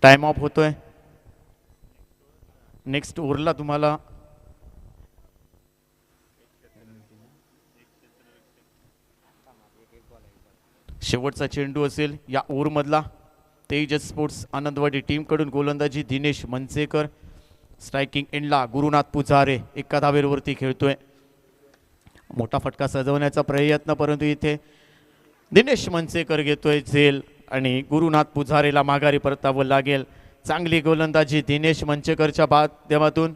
टाइम ऑफ होतोय. नेक्स्ट ओव्हरला तुम्हाला शेवटचा चेंडू असेल या ओव्हरमधला. तेजस स्पोर्ट्स आनंदवाडी टीमकडून गोलंदाजी दिनेश मनसेकर. स्ट्रायकिंग एंडला गुरुनाथ पुजारे 1 धावेवरती खेळतोय. मोठा फटका सजवण्याचा प्रयत्न, परंतु इथे दिनेश मनसेकर घेतोय झेल आणि गुरुनाथ पुजारेला माघारी परतावं लागेल. चांगली गोलंदाजी दिनेश मनसेकरच्या माध्यमातून.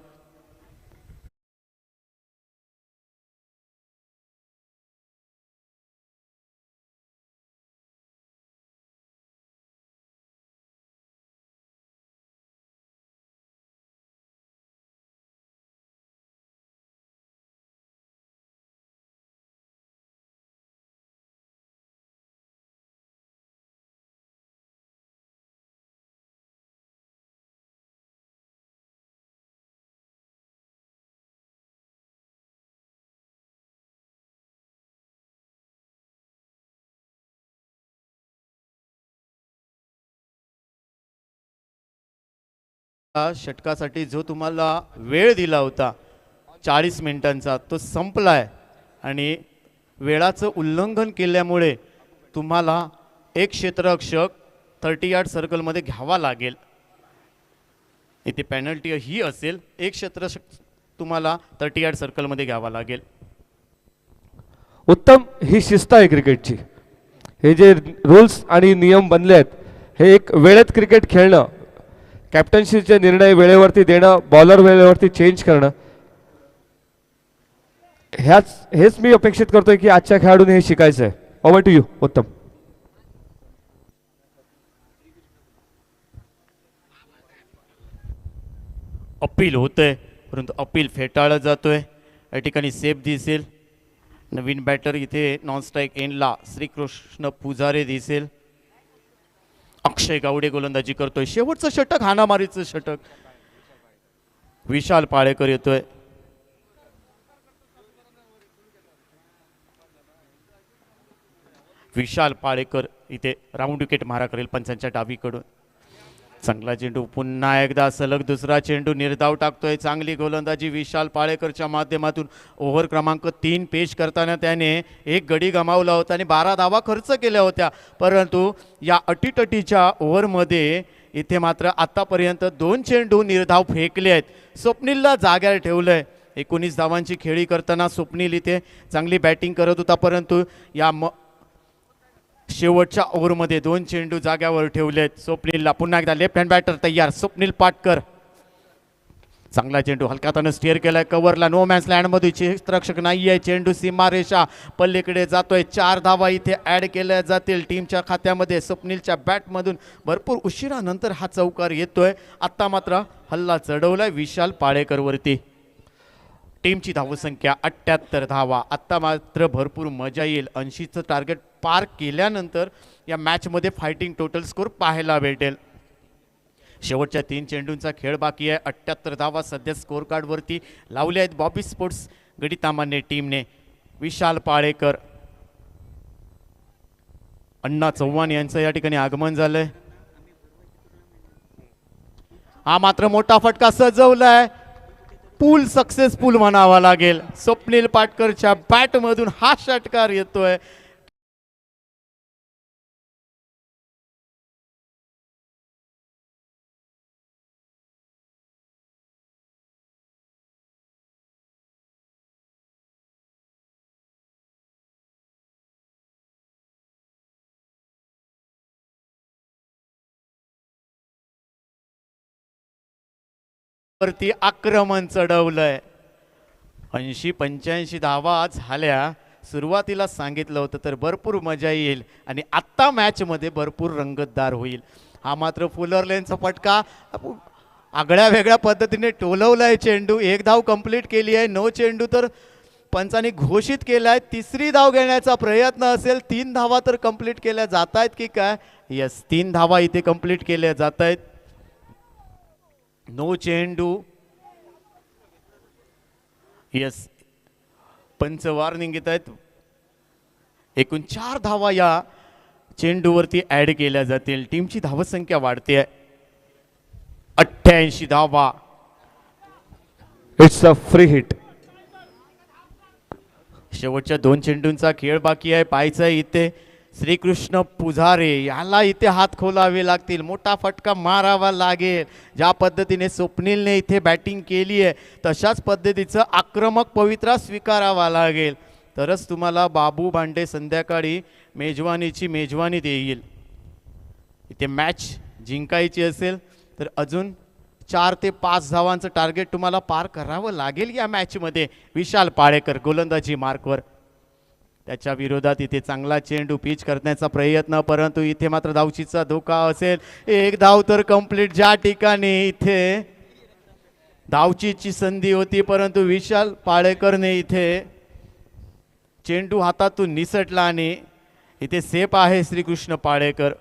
षटकासाठी जो तुम्हाला वेळ दिला होता 40 मिनिटांचा, तो संपलाय आणि वेळाचं उल्लंघन केल्यामुळे तुम्हाला एक क्षेत्ररक्षक 30 यार्ड सर्कलमध्ये घ्यावा लागेल. इथे पेनल्टी ही असेल. एक क्षेत्ररक्षक तुम्हाला 38 सर्कलमध्ये घ्यावा लागेल. उत्तम, ही शिस्त आहे क्रिकेटची. हे जे रूल्स आणि नियम बनले आहेत, हे एक वेळेत क्रिकेट खेळणं, कॅप्टन्सीचे निर्णय वेळेवरती देणं, बॉलर वेळेवरती चेंज करणं, हेच मी अपेक्षित करतोय की आजच्या खेळाडूने हे शिकायचं आहे. ओव्हर टू यू उत्तम. अपील होतंय परंतु अपील फेटाळलं जातोय. या ठिकाणी सेफ दिसेल. नवीन बॅटर इथे नॉन स्ट्राईक एंडला श्रीकृष्ण पुजारे दिसेल. अक्षय गावडे गोलंदाजी करतोय. शेवटचं षटक, हाणामारीचं षटक. विशाल पाळेकर येतोय. विशाल पाळेकर इथे राऊंड विकेट मारा करेल पंचांच्या डावीकडून. चांगला चेंडू, पुन्हा एकदा सलग दुसरा चेंडू निर्धाव टाकतोय. चांगली गोलंदाजी विशाल पाळेकरच्या माध्यमातून. ओव्हर क्रमांक 3 पेश करताना त्याने एक गडी गमावला होता आणि 12 धावा खर्च केल्या होत्या. परंतु या अटीतटीच्या ओव्हरमध्ये इथे मात्र आतापर्यंत 2 चेंडू निर्धाव फेकले आहेत. स्वप्नीलला जाग्यावर ठेवलंय. 19 धावांची खेळी करताना स्वप्नील इथे चांगली बॅटिंग करत होता, परंतु या शेवटच्या ओव्हरमध्ये 2 चेंडू जाग्यावर ठेवलेत. स्वप्नीलला पुन्हा एकदा लेफ्ट हँड बॅटर तयार. स्वप्नील पाटकर. चांगला चेंडू हलक्यातानं स्टेअर केलाय कव्हरला. नो मॅन्स लँडमध्ये क्षेत्ररक्षक नाही आहे. चेंडू सीमारेषा पल्लीकडे जातोय. 4 धावा इथे ॲड केल्या जातील टीमच्या खात्यामध्ये. स्वप्नीलच्या बॅटमधून भरपूर उशिरानंतर हा चौकार येतोय. आत्ता मात्र हल्ला चढवलाय विशाल पाळेकरवरती. टीमची धावसंख्या 78 धावा. आत्ता मात्र भरपूर मजा येईल. 80चं टार्गेट पार केल्यानंतर या मॅचमध्ये फायटिंग टोटल स्कोर पाहायला भेटेल. शेवटच्या 3 चेंडूंचा खेळ बाकी आहे. 78 धावा सध्या स्कोर कार्डवरती लावले आहेत बॉबी स्पोर्ट्स गडितामान्य टीमने. विशाल पाळेकर, अण्णा चव्हाण यांचं या ठिकाणी आगमन झालंय. हा मात्र मोठा फटका सजवलाय. पूल सक्सेसफुल म्हणावा लागेल. स्वप्नील पाटकरच्या बॅटमधून हा षटकार येतोय. वरती आक्रमण चढवलंय. 80-85 धावा झाल्या. सुरुवातीला सांगितलं होतं तर भरपूर मजा येईल आणि आत्ता मॅचमध्ये भरपूर रंगतदार होईल. हा मात्र फुलर लेनचा फटका आगळ्या वेगळ्या पद्धतीने टोलवलाय. चेंडू 1 धाव कंप्लीट केली आहे. 9 चेंडू तर पंचांनी घोषित केलाय. 3री धाव घेण्याचा प्रयत्न असेल. 3 धावा तर कंप्लीट केल्या जात आहेत की काय? यस, 3 धावा इथे कंप्लीट केल्या जात आहेत. 9 चेंडू. यस, पंच वॉर्निंग घेत आहेत. एकूण 4 धावा या चेंडूवरती ऍड केल्या जातील. टीमची धावसंख्या वाढते. 88 धावा. It's a free hit. शेवटच्या 2 चेंडूंचा खेळ बाकी आहे. पाहायचं आहे इथे श्रीकृष्ण पुजारे याला इथे हात खोलावे लागतील. मोठा फटका मारावा लागेल. ज्या पद्धतीने स्वप्नीलने इथे बॅटिंग केली आहे तशाच पद्धतीचं आक्रमक पवित्रा स्वीकारावा लागेल, तरच तुम्हाला बाबू भांडे संध्याकाळी मेजवानीची मेजवानी देईल. इथे मॅच जिंकायची असेल तर अजून 4 ते 5 धावांचं टार्गेट तुम्हाला पार करावं लागेल या मॅचमध्ये. विशाल पाळेकर गोलंदाजी मार्कवर. त्याच्या विरोधात इथे चांगला चेंडू पिच करण्याचा प्रयत्न, परंतु इथे मात्र धावचीचा धोका असेल. 1 धाव तर कंप्लीट. ज्या ठिकाणी इथे धावचीची संधी होती परंतु विशाल पाळेकरने इथे चेंडू हातातून निसटला आणि इथे सेफ आहे श्रीकृष्ण पाळेकर.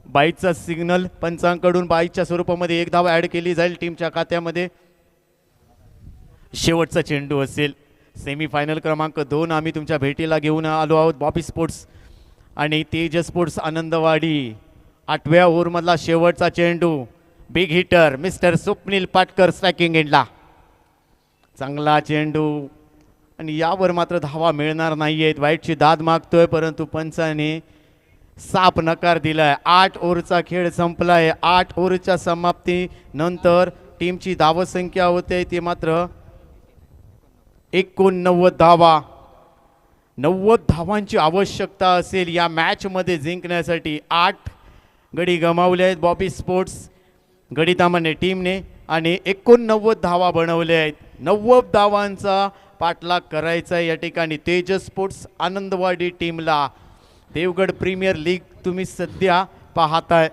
बाईचा सिग्नल पंचांकडून बाईच्या स्वरूपामध्ये 1 धाव ऍड केली जाईल टीमच्या खात्यामध्ये. शेवटचा चेंडू असेल. सेमीफायनल क्रमांक 2 आम्ही तुमच्या भेटीला घेऊन आलो आहोत. बॉबी स्पोर्ट्स आणि तेज स्पोर्ट्स आनंदवाडी. 8व्या ओव्हरमधला शेवटचा चेंडू. Big hitter mister Swapnil Patkar striking एंडला. चांगला चेंडू आणि यावर मात्र धावा मिळणार नाही आहेत. वाईटची दाद मागतोय परंतु पंचाने साफ नकार दिलाय. 8 ओव्हरचा खेळ संपलाय. 8 ओव्हरच्या समाप्तीनंतर टीमची धावसंख्या होते ती मात्र 89 धावा. 90 धावांची आवश्यकता असेल या मॅचमध्ये जिंकण्यासाठी. 8 गडी गमावले आहेत बॉबी स्पोर्ट्स गडीतामाने टीमने आणि 89 धावा बनवल्या आहेत. 90 धावांचा पाठलाग करायचा या ठिकाणी तेजस स्पोर्ट्स आनंदवाडी टीमला. देवगड प्रीमियर लीग तुम्ही सध्या पाहताय.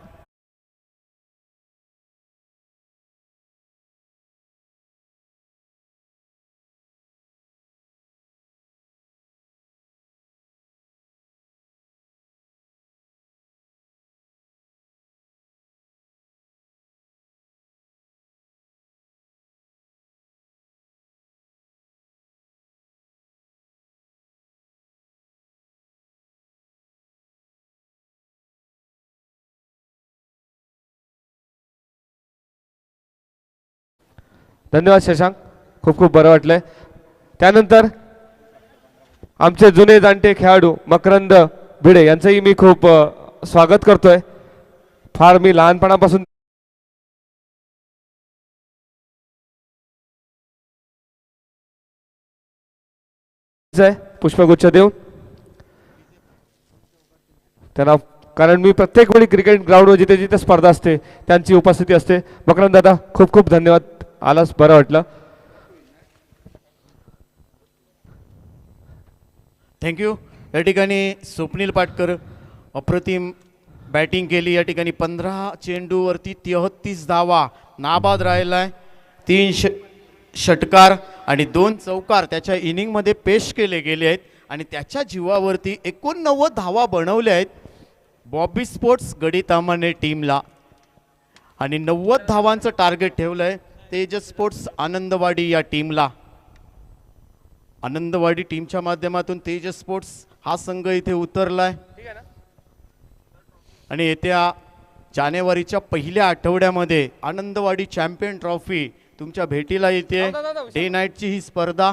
धन्यवाद शशांक, खूप खूप बरं वाटलंय. त्यानंतर आमचे जुने जाणते खेळाडू मकरंद भिडे यांचंही मी खूप स्वागत करतोय. फार मी लहानपणापासून पुष्पगुच्छ देऊन त्यांना, कारण मी प्रत्येक वेळी क्रिकेट ग्राउंडवर जिथे जिथे स्पर्धा असते त्यांची उपस्थिती असते. मकरंद दादा खूप खूप धन्यवाद, आलास बरं वाटलं. थँक्यू. या ठिकाणी स्वप्नील पाटकर अप्रतिम बॅटिंग केली. या ठिकाणी 15 चेंडूवरती 33 धावा, नाबाद राहिलाय. 3 षटकार आणि 2 चौकार त्याच्या इनिंगमध्ये पेश केले गेले आहेत आणि त्याच्या जीवावरती 89 धावा बनवल्या आहेत बॉबी स्पोर्ट्स गडीतामाने टीमला आणि 90 धावांचं टार्गेट ठेवलं आहे तेजस स्पोर्ट्स आनंदवाडी या टीमला. आनंदवाडी टीमच्या माध्यमातून तेजस स्पोर्ट्स हा संघ इथे उतरलाय आणि येत्या जानेवारीच्या पहिल्या आठवड्यामध्ये आनंदवाडी चॅम्पियन ट्रॉफी तुमच्या भेटीला येते. डे नाईटची ही स्पर्धा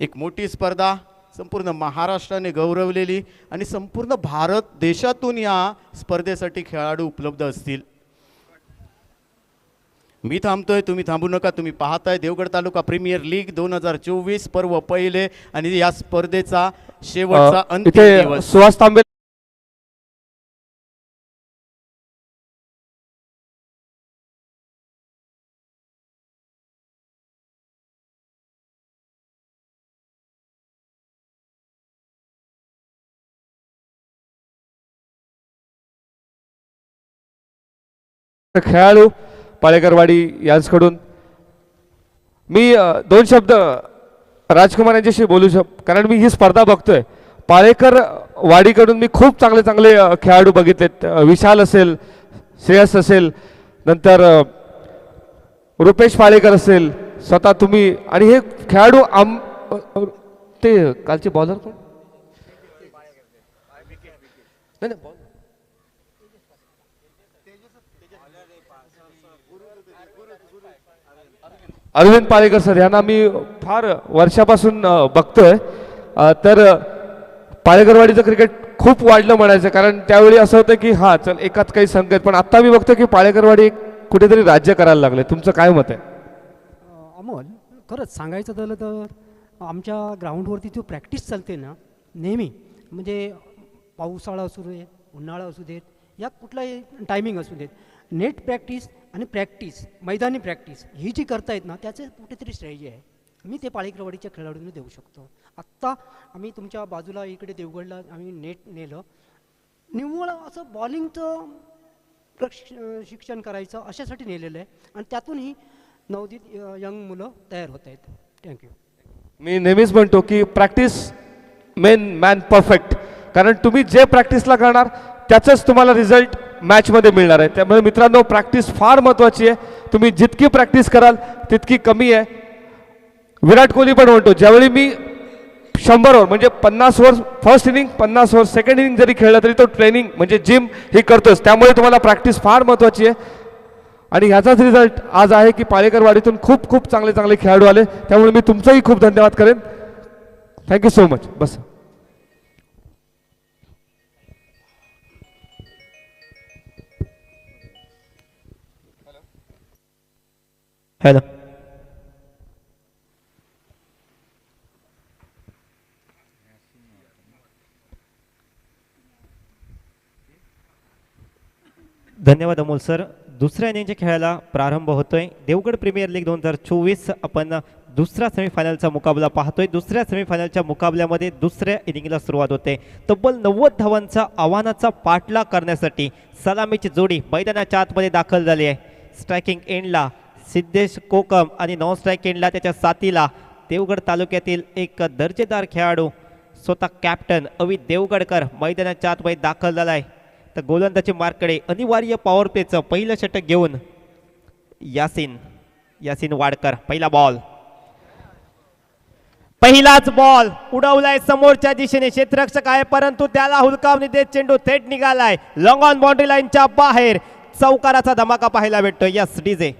एक मोठी स्पर्धा, संपूर्ण महाराष्ट्राने गौरवलेली आणि संपूर्ण भारत देशातून या स्पर्धेसाठी खेळाडू उपलब्ध असतील. मी थांबतोय, तुम्ही थांबू नका. तुम्ही पाहताय देवगड तालुका प्रीमियर लीग 2024 पर्व पहिले आणि या स्पर्धेचा शेवटचा अंतिम दिवस. सुहास तांबे खेळाडू पाळेकरवाडी यांच्याकडून मी 2 शब्द राजकुमार यांच्याशी बोलू कारण मी ही स्पर्धा बघतोय. पाळेकर वाडीकडून मी खूप चांगले चांगले खेळाडू बघितलेत. विशाल असेल, श्रेयस असेल, नंतर रुपेश पाळेकर असेल, स्वतः तुम्ही आणि हे खेळाडू ते कालचे बॉलर कोण नाही अरविंद पाळेकर सर यांना मी फार वर्षापासून बघतोय. तर पाळेकरवाडीचं क्रिकेट खूप वाढलं म्हणायचं, कारण त्यावेळी असं होतं की हा चल एकाच काही संकेत, पण आता मी बघतो की पाळेकरवाडी कुठेतरी राज्य करायला लागले. तुमचं काय मत आहे? अमोल, खरंच सांगायचं झालं तर आमच्या ग्राउंडवरती जो प्रॅक्टिस चालते ना नेहमी, म्हणजे पावसाळा असू दे, उन्हाळा असू देत, या कुठलाही टायमिंग असू देत, नेट प्रॅक्टिस आणि प्रॅक्टिस, मैदानी प्रॅक्टिस ही जी करतायत ना त्याचे कुठेतरी स्ट्रॅटेजी आहे. मी ते पाळेकरवाडीच्या खेळाडूंना देऊ शकतो. आत्ता आम्ही तुमच्या बाजूला इकडे देवगडला आम्ही नेट नेलं, निव्वळ असं बॉलिंगचं शिक्षण करायचं अशासाठी नेलेलं आहे आणि त्यातूनही नवोदित यंग मुलं तयार होत आहेत. थँक्यू. मी नेहमीच म्हणतो की प्रॅक्टिस मेन मॅन परफेक्ट, कारण तुम्ही जे प्रॅक्टिसला करणार त्याचंच तुम्हाला रिझल्ट मॅचमध्ये मिळणार आहे. त्यामुळे मित्रांनो प्रॅक्टिस फार महत्त्वाची आहे. तुम्ही जितकी प्रॅक्टिस कराल तितकी कमी आहे. विराट कोहली पण म्हणतो ज्यावेळी मी 100 ओव्हर म्हणजे 50 over first inning, 50 over second inning जरी खेळला तरी तो ट्रेनिंग म्हणजे जिम हे करतोच. त्यामुळे तुम्हाला प्रॅक्टिस फार महत्त्वाची आहे आणि ह्याचाच रिझल्ट आज आहे की पाळेकरवाडीतून खूप खूप चांगले चांगले खेळाडू आले. त्यामुळे मी तुमचंही खूप धन्यवाद करेन. Thank you so much. बस. हॅलो. धन्यवाद अमोल सर. दुसऱ्या इनिंगच्या खेळाला प्रारंभ होतोय. देवगड प्रीमियर लीग 2024 आपण दुसऱ्या सेमीफायनलचा मुकाबला पाहतोय. दुसऱ्या सेमीफायनलच्या मुकाबल्यामध्ये दुसऱ्या इनिंगला सुरुवात होते. तब्बल 90 धावांचा आव्हानाचा पाठलाग करण्यासाठी सलामीची जोडी मैदानाच्या आतमध्ये दाखल झाली आहे. स्ट्रायकिंग एंडला सिद्धेश कोकम आणि नॉन स्ट्राईक एंडला त्याच्या साथीला देवगड तालुक्यातील एक दर्जेदार खेळाडू स्वतः कॅप्टन अवि देवगडकर मैदानाच्या आतमध्ये दाखल झाला आहे. तर गोलंदाजी मार्कडे अनिवार्य पॉवर प्लेचं पहिलं षटक घेऊन यासीन वाडकर. पहिला बॉल, पहिलाच बॉल उडवलाय समोरच्या दिशेने. क्षेत्ररक्षक आहे परंतु त्याला हुलकावणी देत चेंडू थेट निघालाय लॉंग ऑन बाउंड्री लाईनच्या बाहेर. चौकाराचा धमाका पाहायला भेटतोय. Yes DJ.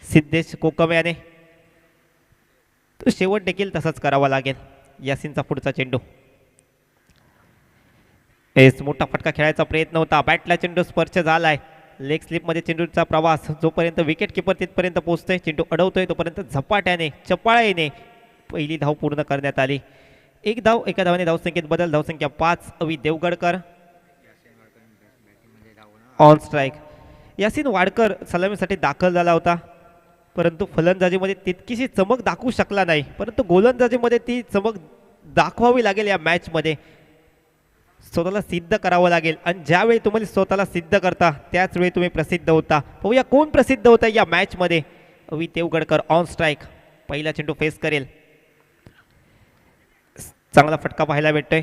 सिद्धेश कोकम याने तो शेवट देखील तसाच करावा लागेल. यासीनचा पुढचा चेंडू. मोठा फटका खेळायचा प्रयत्न होता. बॅटला चेंडू स्पर्श झालाय. लेग स्लिपमध्ये चेंडूचा प्रवास जोपर्यंत विकेट किपर तिथपर्यंत पोहोचतोय, चेंडू अडवतोय तोपर्यंत झपाट्याने चपळाईने पहिली धाव पूर्ण करण्यात आली. एक धाव, एका धावाने धावसंख्येत बदल. धावसंख्या 5. Avi Devgadkar on strike. यासीन वाडकर सलामीसाठी दाखल झाला होता परंतु फलंदाजीमध्ये तितकीशी चमक दाखवू शकला नाही. परंतु गोलंदाजीमध्ये ती चमक दाखवावी लागेल. या मॅचमध्ये स्वतःला सिद्ध करावं लागेल आणि ज्यावेळी तुम्हाला स्वतःला सिद्ध करता त्याच वेळी तुम्ही प्रसिद्ध होता. पाहूया कोण प्रसिद्ध होता या मॅचमध्ये. Avi Devgadkar on strike. पहिला चेंडू फेस करेल. चांगला फटका पाहायला भेटतोय.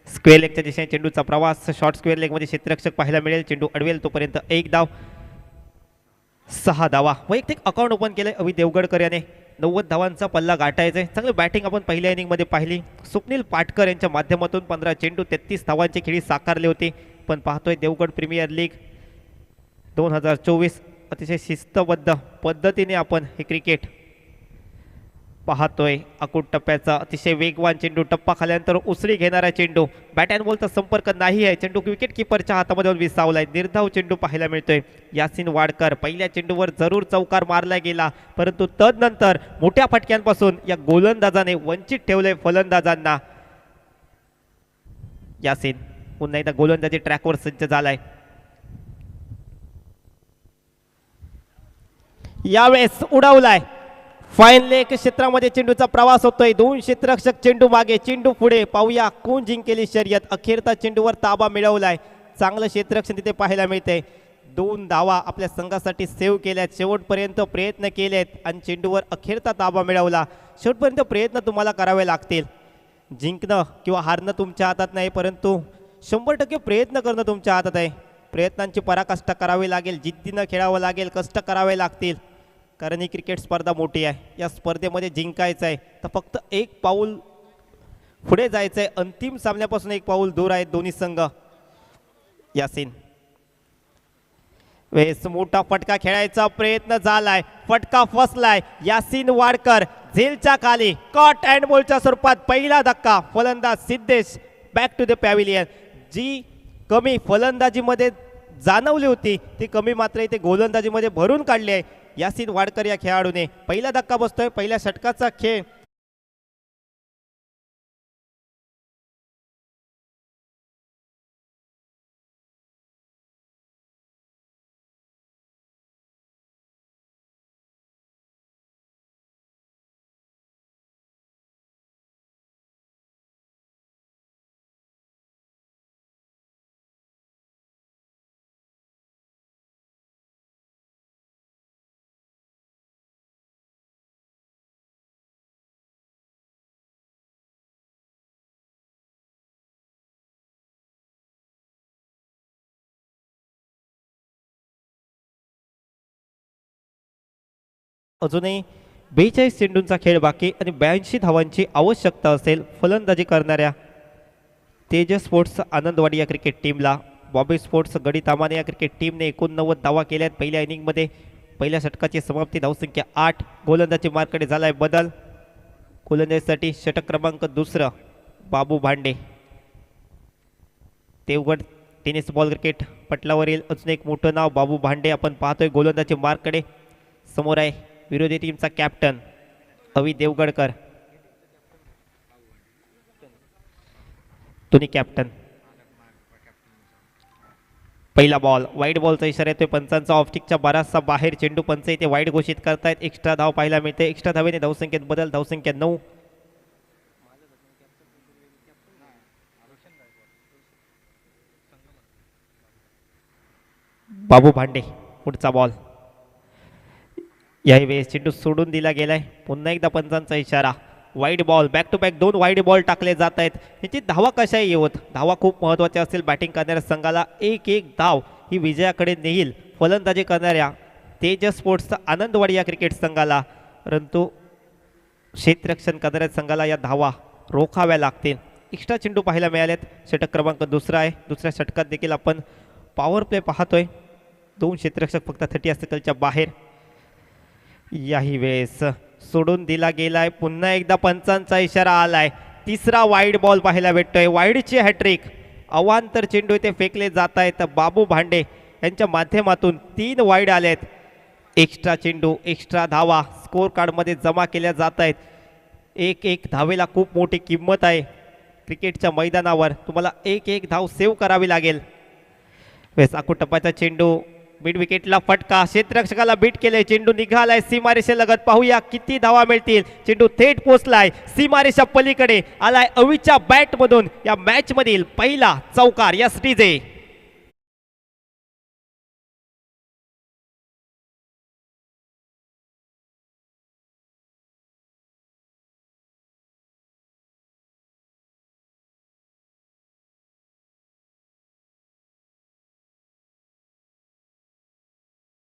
स्क्वेअर लेगच्या दिशेने चेंडूचा प्रवास. शॉर्ट स्क्वेअर लेगमध्ये क्षेत्ररक्षक पाहायला मिळेल. चेंडू अडवेल तोपर्यंत एक धाव. 6 धावा. वैयक्तिक अकाउंट ओपन केलंय अवि देवगडकर याने. 90 धावांचा पल्ला गाठायचा आहे. चांगली बॅटिंग आपण पहिल्या इनिंगमध्ये पाहिली. स्वप्नील पाटकर यांच्या माध्यमातून 15 चेंडू 33 धावांची खेळी साकारली होती. पण पाहतोय देवगड प्रीमियर लीग 2024 अतिशय शिस्तबद्ध पद्धतीने आपण हे क्रिकेट पाहतोय. अकूट टप्प्याचा अतिशय वेगवान चेंडू. टप्पा खाल्यानंतर उसळी घेणारा चेंडू. बॅट अँड बॉलचा संपर्क नाही आहे. चेंडू विकेट किपरच्या हातामध्ये विसावलाय. निर्धाव चेंडू पाहायला मिळतोय. यासीन वाडकर. पहिल्या चेंडूवर जरूर चौकार मारला गेला परंतु तदनंतर मोठ्या फटक्यांपासून या गोलंदाजाने वंचित ठेवले फलंदाजांना. यासीन पुन्हा एकदा गोलंदाजी ट्रॅकवर सज्ज झालाय. यावेळेस उडवलाय. फाईन लेग क्षेत्रामध्ये चेंडूचा प्रवास होतोय. 2 क्षेत्ररक्षक चेंडू मागे, चेंडू पुढे. पाहूया कोण जिंकेली शर्यत. अखेरचा चेंडूवर ताबा मिळवलाय. चांगलं क्षेत्ररक्षण तिथे पाहायला मिळतंय. 2 धावा आपल्या संघासाठी सेव्ह केल्यात. शेवटपर्यंत प्रयत्न केलेत आणि चेंडूवर अखेरचा ताबा मिळवला. शेवटपर्यंत प्रयत्न तुम्हाला करावे लागतील. जिंकणं किंवा हारणं तुमच्या हातात नाही परंतु 100% प्रयत्न करणं तुमच्या हातात आहे. प्रयत्नांची पराकाष्ठा करावी लागेल. जिद्दीनं खेळावं लागेल. कष्ट करावे लागतील कारण ही क्रिकेट स्पर्धा मोठी आहे. या स्पर्धेमध्ये जिंकायचं आहे तर फक्त एक पाऊल पुढे जायचं आहे. अंतिम सामन्यापासून एक पाऊल दूर आहेत दोन्ही संघ. यासीन वेस मोठा फटका खेळायचा प्रयत्न झालाय. फटका फसलाय. यासीन वाडकर झेलच्या खाली. कट अँड बॉलच्या स्वरूपात पहिला धक्का. फलंदाज Siddhesh back to the pavilion. जी कमी फलंदाजीमध्ये जाणवली होती ती कमी मात्र इथे गोलंदाजीमध्ये भरून काढली आहे यासीन वाडकर या खेळाडूने. पहिला धक्का बसतोय. पहिल्या षटकाचा खेळ अजूनही 42 चेंडूंचा खेळ बाकी आणि 82 धावांची आवश्यकता असेल फलंदाजी करणाऱ्या तेजस स्पोर्ट्स आनंदवाडी या क्रिकेट टीमला. बॉबी स्पोर्ट्स गडी तामाने या क्रिकेट टीमने 89 धावा केल्यात पहिल्या इनिंगमध्ये. पहिल्या षटकाची समाप्ती. धावसंख्या 8. गोलंदाजी मार्कडे झालाय बदल. गोलंदाजीसाठी षटक क्रमांक 2 बाबू भांडे. देवगड टेनिस बॉल क्रिकेट पटलावरील अजून एक मोठं नाव बाबू भांडे आपण पाहतोय गोलंदाजी मार्कडे. समोर आहे विरोधी टीमचा कॅप्टन अवी देवगडकर. दोन्ही कॅप्टन. पहिला बॉल वाईड बॉलचा इशारा येतोय पंचांचा. ऑफस्टिकच्या बराचसा बाहेर चेंडू. पंच इथे वाईड घोषित करतायत. एक्स्ट्रा धाव पाहायला मिळते. एक्स्ट्रा धावेने धावसंख्येत बदल. धावसंख्या 9. बाबू भांडे पुढचा बॉल. याही वेळेस चेंडू सोडून दिला गेलाय. पुन्हा एकदा पंचांचा इशारा. Wide ball. Back to back 2 wide ball टाकले जात आहेत. याची धावा कशाही येवत. धावा खूप महत्त्वाच्या असतील बॅटिंग करणाऱ्या संघाला. एक धाव ही विजयाकडे नेईल फलंदाजी करणाऱ्या तेजस स्पोर्ट्सचा आनंदवाडी या क्रिकेट संघाला. परंतु क्षेत्ररक्षण करणाऱ्या संघाला या धावा रोखाव्या लागतील. एक्स्ट्रा चेंडू पाहायला मिळालेत. षटक क्रमांक 2 आहे. दुसऱ्या षटकात देखील आपण पॉवर प्ले पाहतोय. 2 क्षेत्ररक्षक फक्त 30 सर्कलच्या बाहेर. याही वेळेस सोडून दिला गेलाय. पुन्हा एकदा पंचांचा इशारा आलाय. तिसरा वाईड बॉल पाहायला भेटतोय. वाईडची हॅट्रिक. अवांतर चेंडू इथे फेकले जात आहेत. बाबू भांडे यांच्या माध्यमातून 3 वाईड आलेत. एक्स्ट्रा चेंडू एक्स्ट्रा धावा स्कोर कार्डमध्ये जमा केल्या जात आहेत. एक धावेला खूप मोठी किंमत आहे क्रिकेटच्या मैदानावर. तुम्हाला एक धाव सेव्ह करावी लागेल. वेस आकुटप्पाचा चेंडू मिड विकेटला फटका. क्षेत्ररक्षकाला बीट केले. चेंडू निघालाय सीमारेषेलगत. पाहूया किती धावा मिळतील. चेंडू थेट पोचलाय सीमारेषा पलीकडे. आलाय अवीच्या बॅटमधून या मॅच मधील पहिला चौकार या सीरीजे.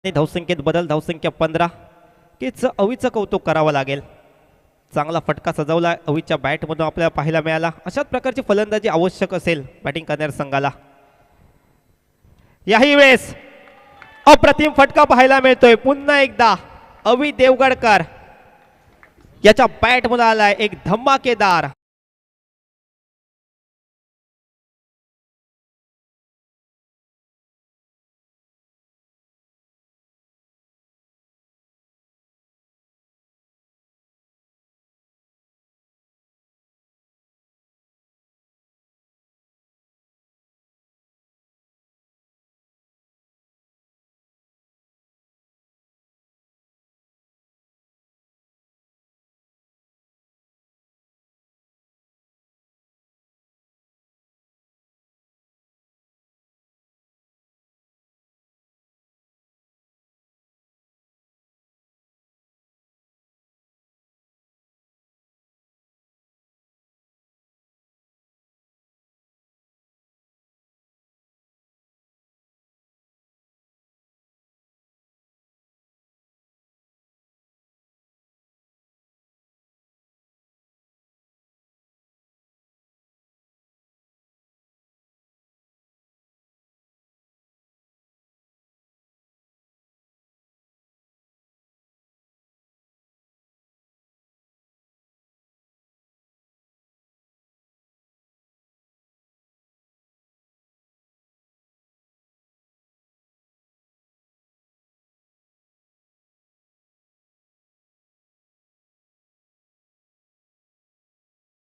धावसंख्येत बदल. धावसंख्या 15. कीच अवीचं कौतुक करावं लागेल. चांगला फटका सजवला अवीच्या बॅटमधून आपल्याला पाहायला मिळाला. अशाच प्रकारची फलंदाजी आवश्यक असेल बॅटिंग करणाऱ्या संघाला. याही वेळेस अप्रतिम फटका पाहायला मिळतोय. पुन्हा एकदा अवी देवगडकर याच्या बॅटमधून आलाय एक धमाकेदार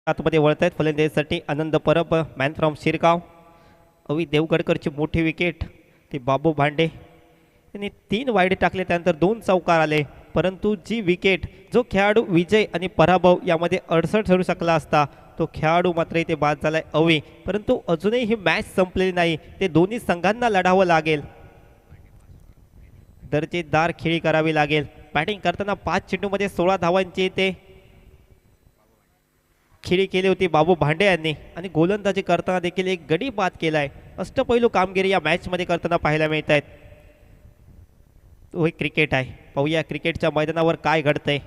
आतमध्ये वळत आहेत फलंदाजीसाठी आनंद परब मॅन फ्रॉम शिरगाव. अवी देवगडकरची मोठी विकेट. ती बाबू भांडे यांनी 3 वाईड टाकले. त्यानंतर 2 चौकार आले. परंतु जी विकेट जो खेळाडू विजय आणि पराभव यामध्ये अडसर ठरू शकला असता तो खेळाडू मात्र इथे बाद झालाय अवी. परंतु अजूनही ही मॅच संपलेली नाही. ते दोन्ही संघांना लढावं लागेल. दर्जेदार खेळी करावी लागेल. बॅटिंग करताना 5 चेंडूमध्ये 16 धावांची इथे खेळी केली होती बाबू भांडे यांनी. आणि गोलंदाजी करताना देखील एक गडी बाद केलाय. अष्टपैलू कामगिरी या मॅच मध्ये करताना पाहायला मिळत आहेत. तो एक क्रिकेट आहे. पाहूया क्रिकेटच्या मैदानावर काय घडतंय.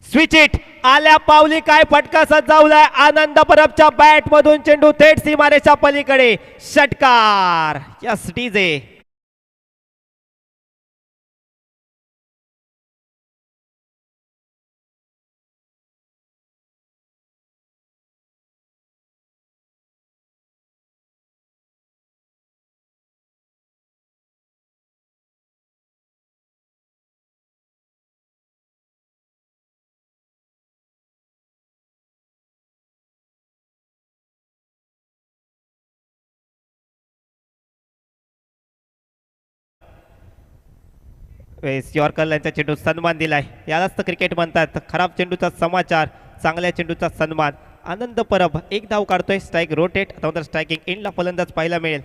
स्विच इट आल्या पावली काय फटका सज्जावलाय आनंद परबच्या बॅट मधून चेंडू थेट सीमारेच्या पलीकडे षटकार. Yes DJ. यॉर्कर यांचा चेंडू सन्मान दिलाय. यालाच तर क्रिकेट म्हणतात. खराब चेंडूचा समाचार, चांगल्या चेंडूचा सन्मान. आनंद परब एक धाव काढतोय. Strike rotate. आता स्ट्रायकिंग इनला फलंदाज पाहायला मिळेल.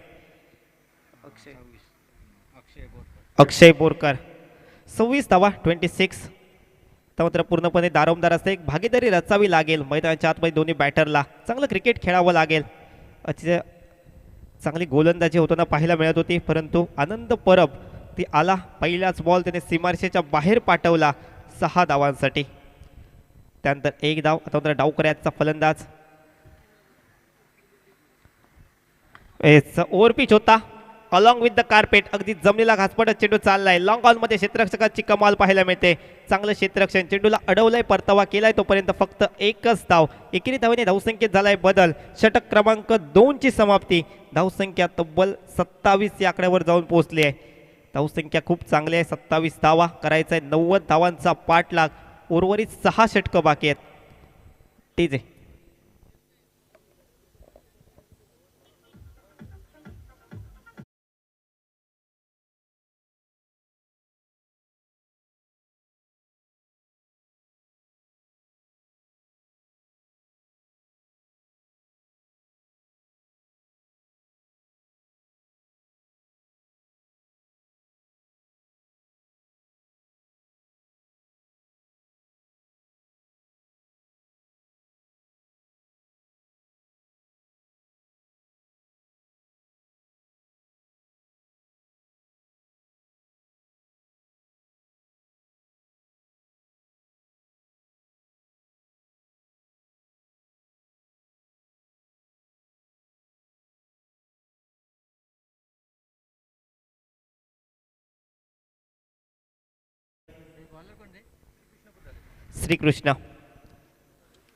अक्षय बोरकर 26 धावा 26. तर पूर्णपणे दारोमदार असते. एक भागीदारी रचावी लागेल मैदानाच्या आतमध्ये. दोन्ही बॅटरला चांगलं क्रिकेट खेळावं लागेल. चांगली गोलंदाजी होताना पाहायला मिळत होती, परंतु आनंद परब ती आला. पहिलाच बॉल त्याने सीमारेषेच्या बाहेर पाठवला 6 धावांसाठी. त्यानंतर एक धाव. आता डावकऱ्याचा फलंदाज. ओव्हर पिच होता. Along with the carpet. अगदी जमिनीला घासपटत चेंडू चाललाय. लॉंग ऑन मध्ये क्षेत्ररक्षकाची कमाल पाहायला मिळते. चांगलं क्षेत्ररक्षण. चेंडूला अडवलंय, परतावा केलाय. तोपर्यंत फक्त एकच धाव. एकेरी धावेने धावसंख्येत झालाय बदल. षटक क्रमांक 2 ची समाप्ती. धावसंख्या तब्बल 27 या आकड्यावर जाऊन पोहोचली आहे. धावसंख्या खूप चांगली आहे. 27 धावा करायचा आहे. 90 धावांचा पाठलाग. उर्वरित 6 षटकं बाकी आहेत. ठीक आहे.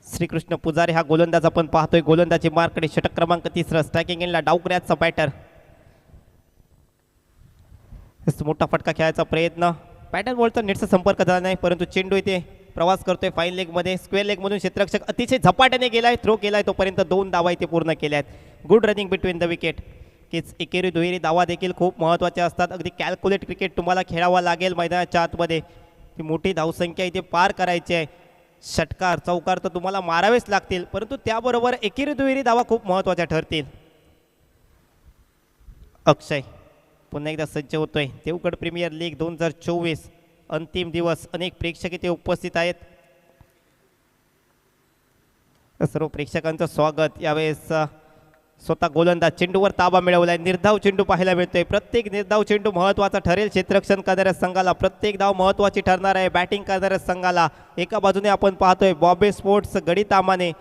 श्रीकृष्ण पुजारी हा गोलंदाज आपण पाहतोय. गोलंदाजी मार्कडे. षटक क्रमांक 3. स्ट्रायकिंग इनला डावकऱ्याचा बॅटर. मोठा फटका खेळायचा प्रयत्न. पॅटर्न बॉलचा नेटचा संपर्क झाला नाही, परंतु चेंडू इथे प्रवास करतोय फाईन लेग मध्ये. स्क्वेअर लेग मधून क्षेत्ररक्षक अतिशय झपाट्याने गेलाय. थ्रो केलाय. तोपर्यंत 2 धावा इथे पूर्ण केल्या आहेत. Good running between the wicket. कीच एकेरी दुहेरी धावा देखील खूप महत्त्वाच्या असतात. अगदी कॅल्क्युलेट क्रिकेट तुम्हाला खेळावा लागेल मैदानाच्या आतमध्ये. ती मोठी धावसंख्या इथे पार करायची आहे. षटकार चौकार तर तुम्हाला मारावेच लागतील, परंतु त्याबरोबर एकेरी दुहेरी धावा खूप महत्त्वाच्या ठरतील. अक्षय पुन्हा एकदा सज्ज होतोय. देवगड प्रीमियर लीग 2024 अंतिम दिवस. अनेक प्रेक्षक इथे उपस्थित आहेत. सर्व प्रेक्षकांचं स्वागत. यावेळेस स्वतः गोलंदाज चेंडूवर ताबा मिळवलाय. निर्धाव चेंडू पाहायला मिळतोय. प्रत्येक निर्धाव चेंडू महत्त्वाचा ठरेल क्षेत्ररक्षण करणाऱ्या संघाला. प्रत्येक धाव महत्त्वाची ठरणार आहे बॅटिंग करणाऱ्या संघाला. एका बाजूने आपण पाहतोय बॉम्बे स्पोर्ट्स गडितामाने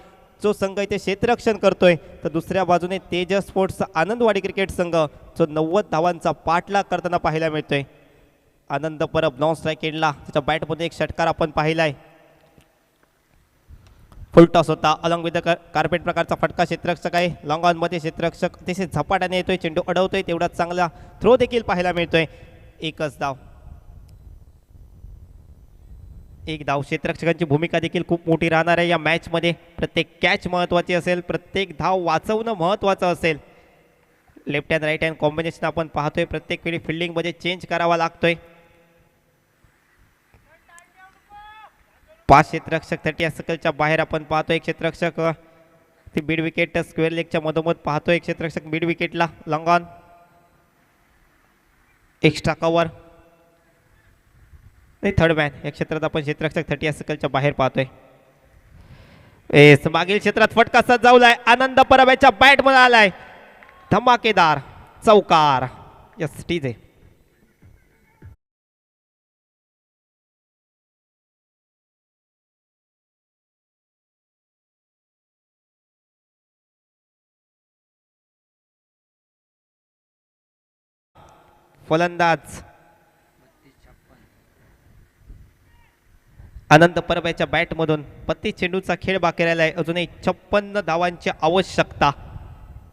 जो संघ इथे क्षेत्ररक्षण करतोय, तर दुसऱ्या बाजूने तेजस स्पोर्ट्स आनंदवाडी क्रिकेट संघ जो 90 धावांचा पाठलाग करताना पाहायला मिळतोय. आनंद परब नॉन स्ट्राईक एंडला. त्याच्या बॅटमध्ये एक षटकार आपण पाहिलाय. फुल टॉस होता. अलॉंग विथ द कार्पेट प्रकारचा फटका. क्षेत्ररक्षक आहे. लॉंग ऑन मध्ये क्षेत्ररक्षक अतिशय झपाट्याने येतोय. चेंडू अडवतोय. तेवढाच चांगला थ्रो देखील पाहायला मिळतोय. एकच धाव. एक धाव. क्षेत्ररक्षकांची भूमिका देखील खूप मोठी राहणार आहे या मॅचमध्ये. प्रत्येक कॅच महत्त्वाची असेल. प्रत्येक धाव वाचवणं महत्त्वाचं असेल. Left hand right hand combination आपण पाहतोय. प्रत्येक वेळी फिल्डिंगमध्ये चेंज करावा लागतोय. 5 क्षेत्ररक्षक 30 सर्कलच्या बाहेर आपण पाहतोय. एक क्षेत्ररक्षक ती मिड विकेट स्क्वेअर लेगच्या मधोमध पाहतोय. एक क्षेत्ररक्षक मिड विकेटला. Long on extra cover. Third man या क्षेत्रात आपण क्षेत्ररक्षक 30 सर्कलच्या बाहेर पाहतोय. मागील क्षेत्रात फटका सज्जावलाय. आनंद परब याच्या बॅट मध्ये आलाय. धमाकेदार चौकार. Yes TJ. फलंदाज आनंद परब याच्या बॅटमधून 32 चेंडूचा खेळ बाकी राहिला आहे. अजूनही 56 धावांची आवश्यकता.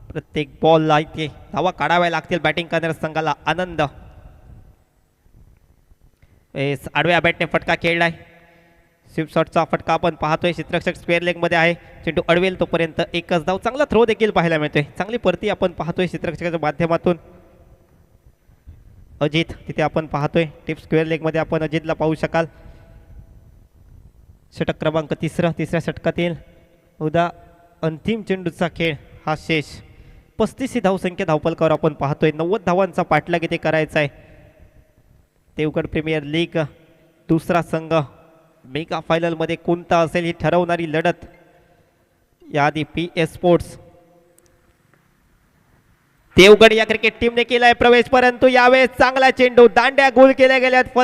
प्रत्येक बॉलला इथे धावा काढाव्या लागतील बॅटिंग करणाऱ्या संघाला. आनंद आडव्या बॅटने फटका खेळलाय. स्विप शॉटचा फटका आपण पाहतोय. क्षेत्ररक्षक स्क्वेअर लेग मध्ये आहे. चेंडू अडवेल तोपर्यंत एकच धाव. चांगला थ्रो देखील पाहायला मिळतोय. चांगली परती आपण पाहतोय क्षेत्ररक्षकाच्या माध्यमातून. अजित तिथे आपण पाहतोय. टिप स्क्वेअर लेग मध्ये आपण अजितला पाहू शकाल. षटक क्रमांक तिसऱ्या षटकातील उद्या अंतिम चेंडूचा खेळ हा शेष. 35 ही धावसंख्या धावपलकावर आपण पाहतोय. 90 धावांचा पाठलाग इथे करायचा आहे. देवगड प्रीमियर लीग दुसरा संघ मेगा फायनल मध्ये कोणता असेल ही ठरवणारी लढत याआधी PS स्पोर्ट्स देवगड या क्रिकेट टीमने केलाय प्रवेश, परंतु यावेळेस चांगला चेंडू दांड्या गोल केल्या गेल्यात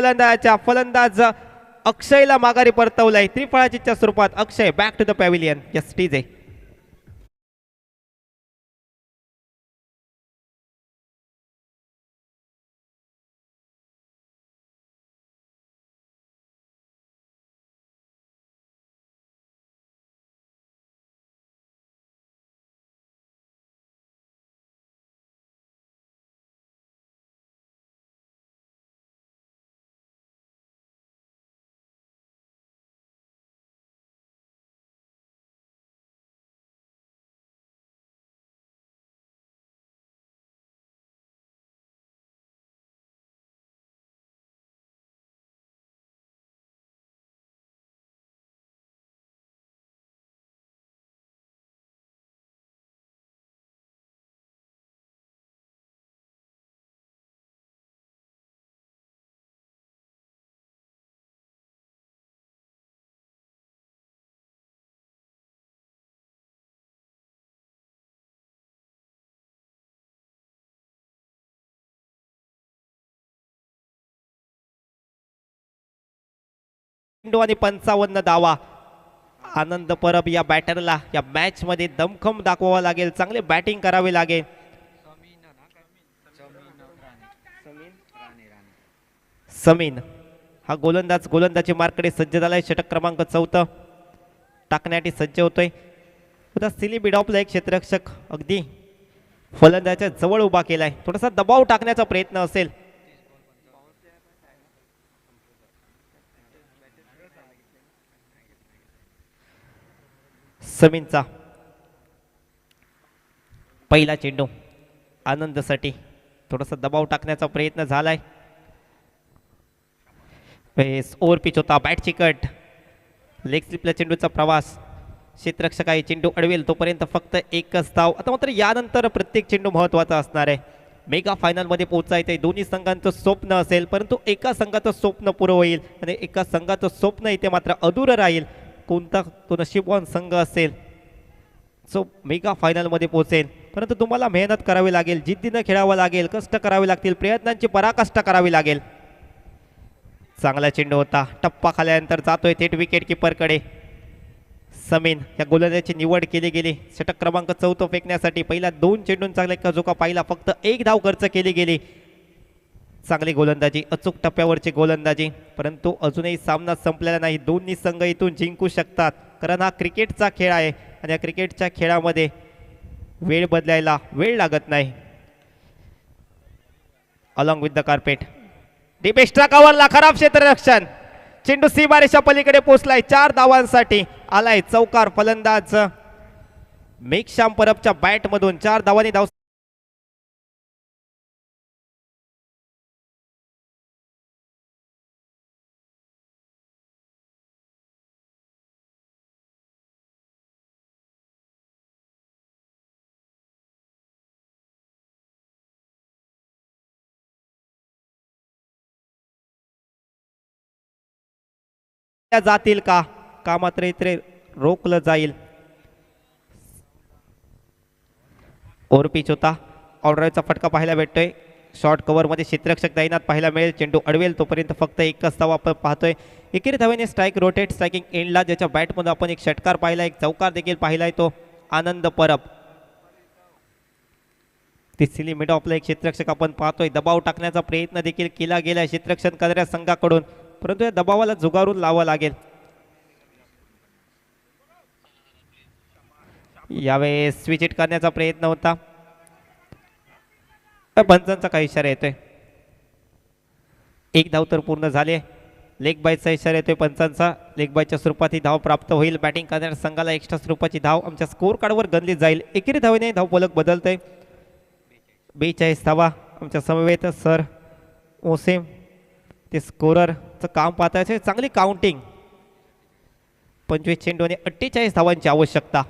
फलंदाज अक्षयला माघारी परतवलाय. त्रिफळाचीच्या स्वरूपात Akshay back to the pavilion. Yes TJ. चेंडू आणि 55 धावा. आनंद परब या बॅटरला या मॅच मध्ये दमखम दाखवावा लागेल. चांगले बॅटिंग करावे लागेल. समीन हा गोलंदाजी मार्कडे सज्ज झालाय. षटक क्रमांक 4 टाकण्यासाठी सज्ज होतोय. उद्या सिली बिडॉपला एक क्षेत्ररक्षक अगदी फलंदाजाच्या जवळ उभा केलाय. थोडासा दबाव टाकण्याचा प्रयत्न असेल. समीनचा पहिला चेंडू आनंदसाठी थोडासा दबाव टाकण्याचा प्रयत्न झालाय. ओव्हर पिच होता. बॅट चिकट. लेग स्लिपला चेंडूचा प्रवास. क्षेत्ररक्षक आहे. चेंडू अडवेल तोपर्यंत फक्त एकच धाव. आता मात्र यानंतर प्रत्येक चेंडू महत्त्वाचा असणार आहे. मेगा फायनलमध्ये पोहोचायचं आहे. दोन्ही संघांचं स्वप्न असेल, परंतु एका संघाचं स्वप्न पुरं होईल आणि एका संघाचं स्वप्न इथे मात्र अधुरं राहील. कोणता तो नशीबवान संघ असेल जो मेगा फायनलमध्ये पोहोचेल. परंतु तुम्हाला मेहनत करावी लागेल. जिद्दीनं खेळावं लागेल. कष्ट करावे लागतील. प्रयत्नांची पराकाष्ठा करावी लागेल. चांगला चेंडू होता. टप्पा खाल्यानंतर जातोय थेट विकेट किपरकडे. समीन या गोलंदाजाची निवड केली गेली. षटक क्रमांक 4 फेकण्यासाठी. पहिल्या 2 चेंडून चांगला कजोका पाहिला. फक्त 1 धाव खर्च केली गेली. चांगली गोलंदाजी. अचूक टप्प्यावरची गोलंदाजी. परंतु अजूनही सामना संपलेला नाही. दोन्ही संघ इथून जिंकू शकतात, कारण हा क्रिकेटचा खेळ आहे आणि या क्रिकेटच्या खेळामध्ये वेळ बदलायला वेळ लागत नाही. Along with the carpet. Deep extra कव्हरला खराब क्षेत्ररक्षण. चेंडू सीमारेषा पलीकडे पोहोचलाय. 4 धावांसाठी आलाय चौकार. फलंदाज मेघश्याम परबच्या बॅटमधून 4 धावांनी धाव जातील का मात्र इथे रोखलं जाईल. ओव्हर पिच होता. ऑर्डरचा फटका पाहायला भेटतोय. शॉर्ट कव्हरमध्ये क्षेत्ररक्षक दैनात पाहायला मिळेल. चेंडू अडवेल तोपर्यंत फक्त एकच धाव आपण पाहतोय. एकेरी धावेने स्ट्राईक रोटेट. स्ट्रायकिंग एंडला ज्याच्या बॅटमध्ये आपण एक षटकार पाहिला, एक चौकार देखील पाहिलाय तो आनंद परब. तिसरी मिड ऑफला एक क्षेत्ररक्षक आपण पाहतोय, दबाव टाकण्याचा प्रयत्न देखील केला गेला क्षेत्ररक्षण करणाऱ्या संघाकडून, परंतु या दबावाला झुगारून लावावं लागेल. यावेळेस स्विच हिट करण्याचा प्रयत्न होता, पंचांचा काही इशारा येतोय. एक धाव तर पूर्ण झाले. लेग बायचा इशारा येतोय पंचांचा. लेग बायच्या स्वरूपात ही धाव प्राप्त होईल. बॅटिंग करणाऱ्या संघाला एक्स्ट्रा स्वरूपाची धाव आमच्या स्कोर कार्डवर गणली जाईल. एकेरी धावेने धाव फलक बदलतंय. 42 धावा आमच्या समवेत सर ओसेम ते स्कोररचं काम पाहताय. चांगली काउंटिंग. 25 चेंडू आणि 48 धावांची आवश्यकता.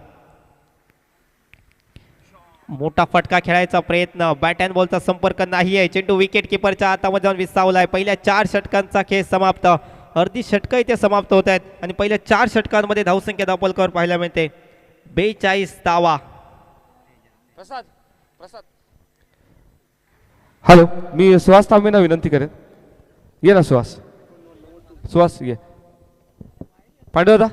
मोठा फटका खेळायचा प्रयत्न, बॅट अँड बॉलचा संपर्क नाही आहे. चेंडू विकेट किपरच्या हातामध्ये जाऊन विसावलाय. पहिल्या 4 षटकांचा खेळ समाप्त. अर्धी षटकं इथे समाप्त होत आहेत आणि पहिल्या 4 षटकांमध्ये धावसंख्या धावफलकावर पाहायला मिळते 42 धावा. हॅलो, मी सुहास तांबेंना विनंती करेन. ये ना सुहास. सुहास ये. पांडू दादा,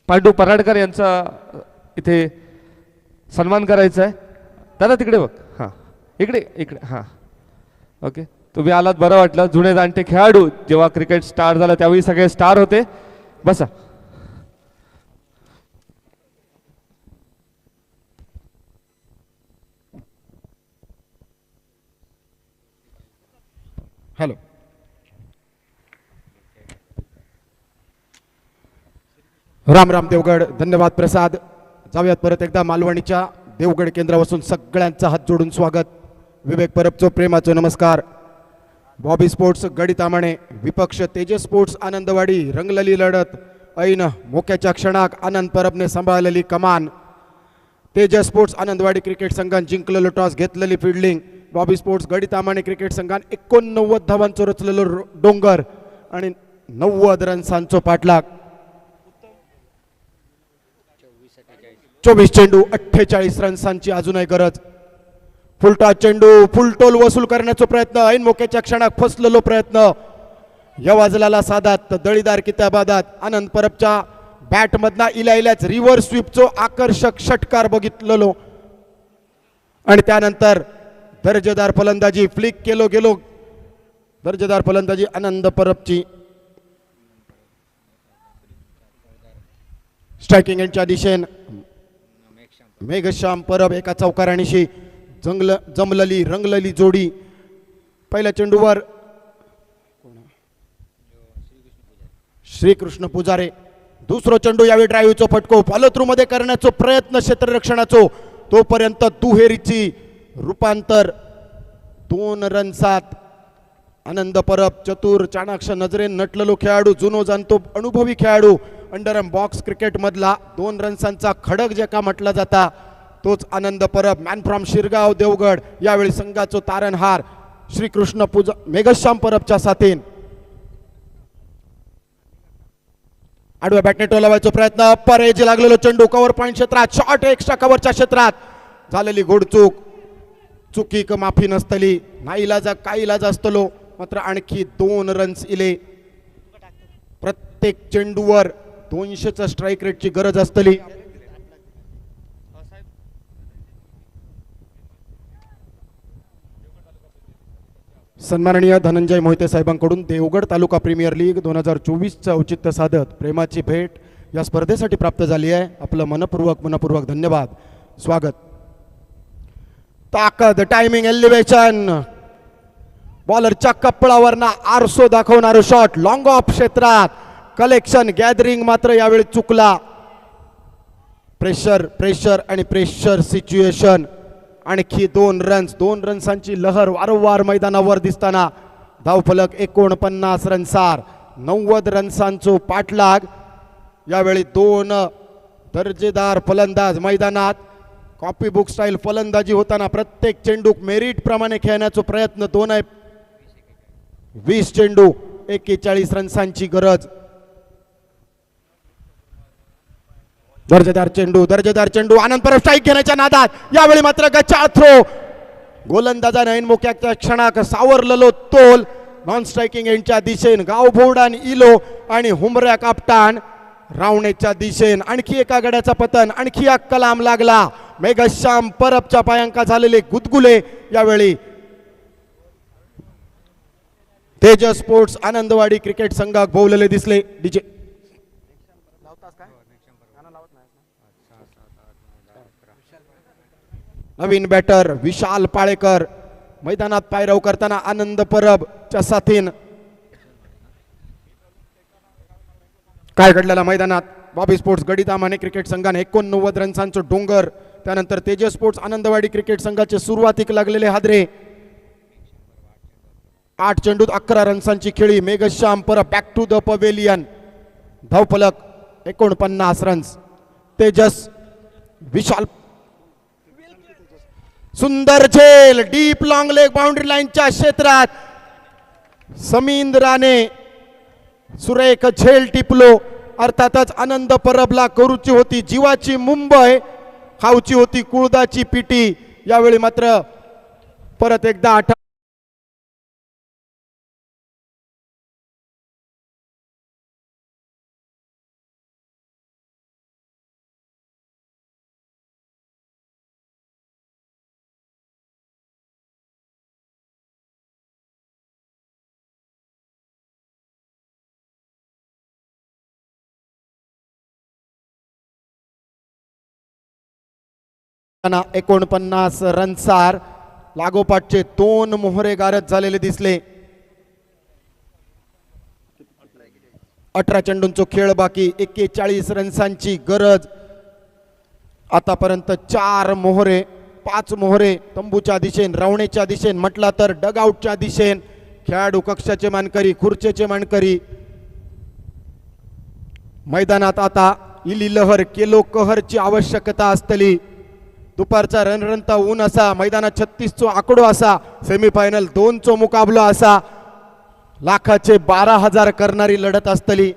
पांडू पराडकर यांचा इथे सन्मान करायचा आहे. दादा तिकडे बघ. हां, इकडे इकडे. हां, ओके. तुम्ही आलात, बरं वाटलं. जुने जाणते खेळाडू जेव्हा क्रिकेट स्टार झालं त्यावेळी सगळे स्टार होते. बसा. हॅलो, राम राम देवगड. धन्यवाद प्रसाद. जाऊयात परत एकदा मालवणीच्या देवगड केंद्रापासून सगळ्यांचा हात जोडून स्वागत. विवेक परबचो प्रेमाचो नमस्कार. बॉबी स्पोर्ट्स गडी तामाणे, विपक्ष तेजस स्पोर्ट्स आनंदवाडी रंगलेली लढत. ऐन मोक्याच्या क्षणाक आनंद परबने सांभाळलेली कमान. तेजस स्पोर्ट्स आनंदवाडी क्रिकेट संघान जिंकलेलो टॉस, घेतलेली फिल्डिंग. बॉबी स्पोर्ट्स गडी तामाणे क्रिकेट संघान 89 धावांचो रचलेलो डोंगर आणि 90 रन्सांचो पाठलाग. 24 चेंडू 48 रन्सांची अजूनही गरज. फुलटॉस चेंडू, फुलटोल वसूल करण्याचा प्रयत्न. ऐन मोक्याच्या क्षणात फसलेलो प्रयत्न. यवाजलाला साधात दळीदार किताबादात. आनंद परबच्या बॅटमधना इल्याच रिव्हर्स स्वीपचो आकर्षक षटकार बघितलेलो आणि त्यानंतर दर्जेदार फलंदाजी फ्लिक केलो गेलो. दर्जेदार फलंदाजी आनंद परबची. स्ट्रायकिंग एंडच्या दिशेने मेघश्याम परब एका चौकाराणीशी जमलेली रंगलेली जोडी. पहिल्या चेंडूवर श्रीकृष्ण पुजारे. दुसरो चेंडू यावेळी ड्राईव्हचा फटको फॉलो थ्रू मध्ये करण्याचा प्रयत्न क्षेत्ररक्षणाचो. तोपर्यंत दुहेरीची रूपांतर 2 रन्सात. आनंद परब चतुर चाणाक्ष नजरेन नटलेलो खेळाडू, जुनो जाणतो अनुभवी खेळाडू. अंडरआर्म बॉक्स क्रिकेट मधला 2 रन्सांचा खडक जे का म्हटला जाता तोच आनंद परब. Man from Shirgaon Devgad. यावेळी संघाचो तारणहार श्रीकृष्ण पूजा मेघश्याम परबच्या साथीन. आडव्या बॅटने टोलावायचा प्रयत्न. परेज लागलेलो चेंडू कव्हर पॉइंट क्षेत्रात. शॉर्ट एक्स्ट्रा कव्हरच्या क्षेत्रात झालेली गोडचूक. चुकी क माफी नसतली. नाईलाजा काय इलाज असतलो. मात्र आणखी 2 रन्स इले. प्रत्येक चेंडूवर 200चा स्ट्राईक रेटची गरज असतली. सन्माननीय धनंजय मोहिते साहेबांकडून देवगड तालुका प्रीमियर लीग 2024चं औचित्य साधत प्रेमाची भेट या स्पर्धेसाठी प्राप्त झाली आहे. आपलं मनपूर्वक धन्यवाद, स्वागत. ताकद, टायमिंग, एलिव्हेशन, बॉलरच्या कपळावरना आरसो दाखवणारो शॉट लॉंग ऑफ क्षेत्रात. कलेक्शन गॅदरिंग मात्र यावेळी चुकला. प्रेशर आणि प्रेशर सिच्युएशन. आणखी 2 रन्स. 2 रन्सांची लहर वारंवार मैदानावर दिसताना धावफलक 49 रन्सार. 90 रन्सांचो पाठलाग. यावेळी 2 दर्जेदार फलंदाज मैदानात. कॉपी बुक स्टाईल फलंदाजी होताना प्रत्येक चेंडू मेरिट प्रमाणे खेळण्याचा प्रयत्न. 2 आहे 20 चेंडू 41 रन्सांची गरज. दर्जेदार चेंडू. आनंद परब स्ट्राईक घेण्याच्या नादात. यावेळी मात्र गचाळ थ्रो. गोलंदाजा नयन मोक्याच्या क्षणाक सावरलेलो तोल. नॉन स्ट्रायकिंग एंडच्या दिशेने गावभोवडान इलो आणि हुमऱ्या कापटान रावणेच्या दिशेन आणखी एका गड्याचा पतन, आणखी एक कलाम लागला. मेघश्याम परबच्या पायांका झालेले गुदगुले यावेळी तेजस स्पोर्ट्स आनंदवाडी क्रिकेट संघात बोललेले दिसले. डीजे नवीन बॅटर विशाल पाळेकर मैदानात पायरव करताना आनंद परबच्या साथीन. काय घडलेला मैदानात बॉबी स्पोर्ट्स गडितामाने क्रिकेट संघाने 89 रन्सांचं डोंगर, त्यानंतर तेजस स्पोर्ट्स आनंदवाडी क्रिकेट संघाचे सुरुवातीक लागलेले हादरे. 8 चेंडूत 11 रन्सांची खेळी. Meghshyam Parab back to the pavilion, धावफलक 49 रन्स. तेजस विशाल सुंदर झेल डीप लॉंग लेग बाउंड्री लाईनच्या क्षेत्रात समींद्राने सुरेख झेल टिपलो. अर्थातच आनंद परबला करूची होती जीवाची मुंबई, खाऊची होती कुळदाची पिटी. यावेळी मात्र परत एकदा ना 49 रनसार लागोपाठचे 2 मोहरे गारद झालेले दिसले. 18 चेंडूंचा खेळ बाकी, 41 रन्सांची गरज. आतापर्यंत 4 मोहरे, 5 मोहरे तंबूच्या दिशेन, रावणेच्या दिशेन, म्हटला तर डगआउटच्या दिशेन. खेळाडू कक्षाचे मानकरी, खुर्चेचे मानकरी मैदानात. आता इली लहर केलो कहरची आवश्यकता असतली. दुपारचा रणरणता ऊन असा, मैदानात 36 आकडो असा, सेमीफायनल 2 मुकाबला असा, लाखाचे 12,000 करणारी लढत असतली.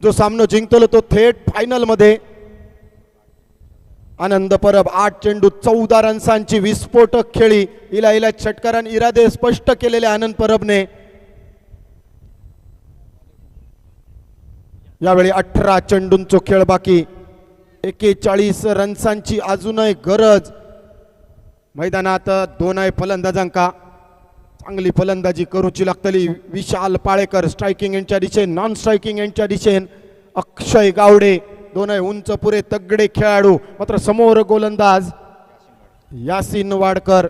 जो सामना जिंकतो तो थेट फायनल मध्ये. आनंद परब 8 चेंडूत 14 रन्सांची विस्फोटक खेळी. इला षटकारान इरादे स्पष्ट केलेले आनंद परबने. यावेळी 18 चेंडूंचा खेळ बाकी, 41 रन्सांची अजूनही गरज. मैदानात 2 फलंदाजांका चांगली फलंदाजी करूची लागतली. विशाल पाळेकर स्ट्रायकिंग यांच्या दिशेन, नॉन स्ट्रायकिंग यांच्या दिशेन अक्षय गावडे, 2 उंच पुरे तगडे खेळाडू. मात्र समोर गोलंदाज यासीन वाडकर.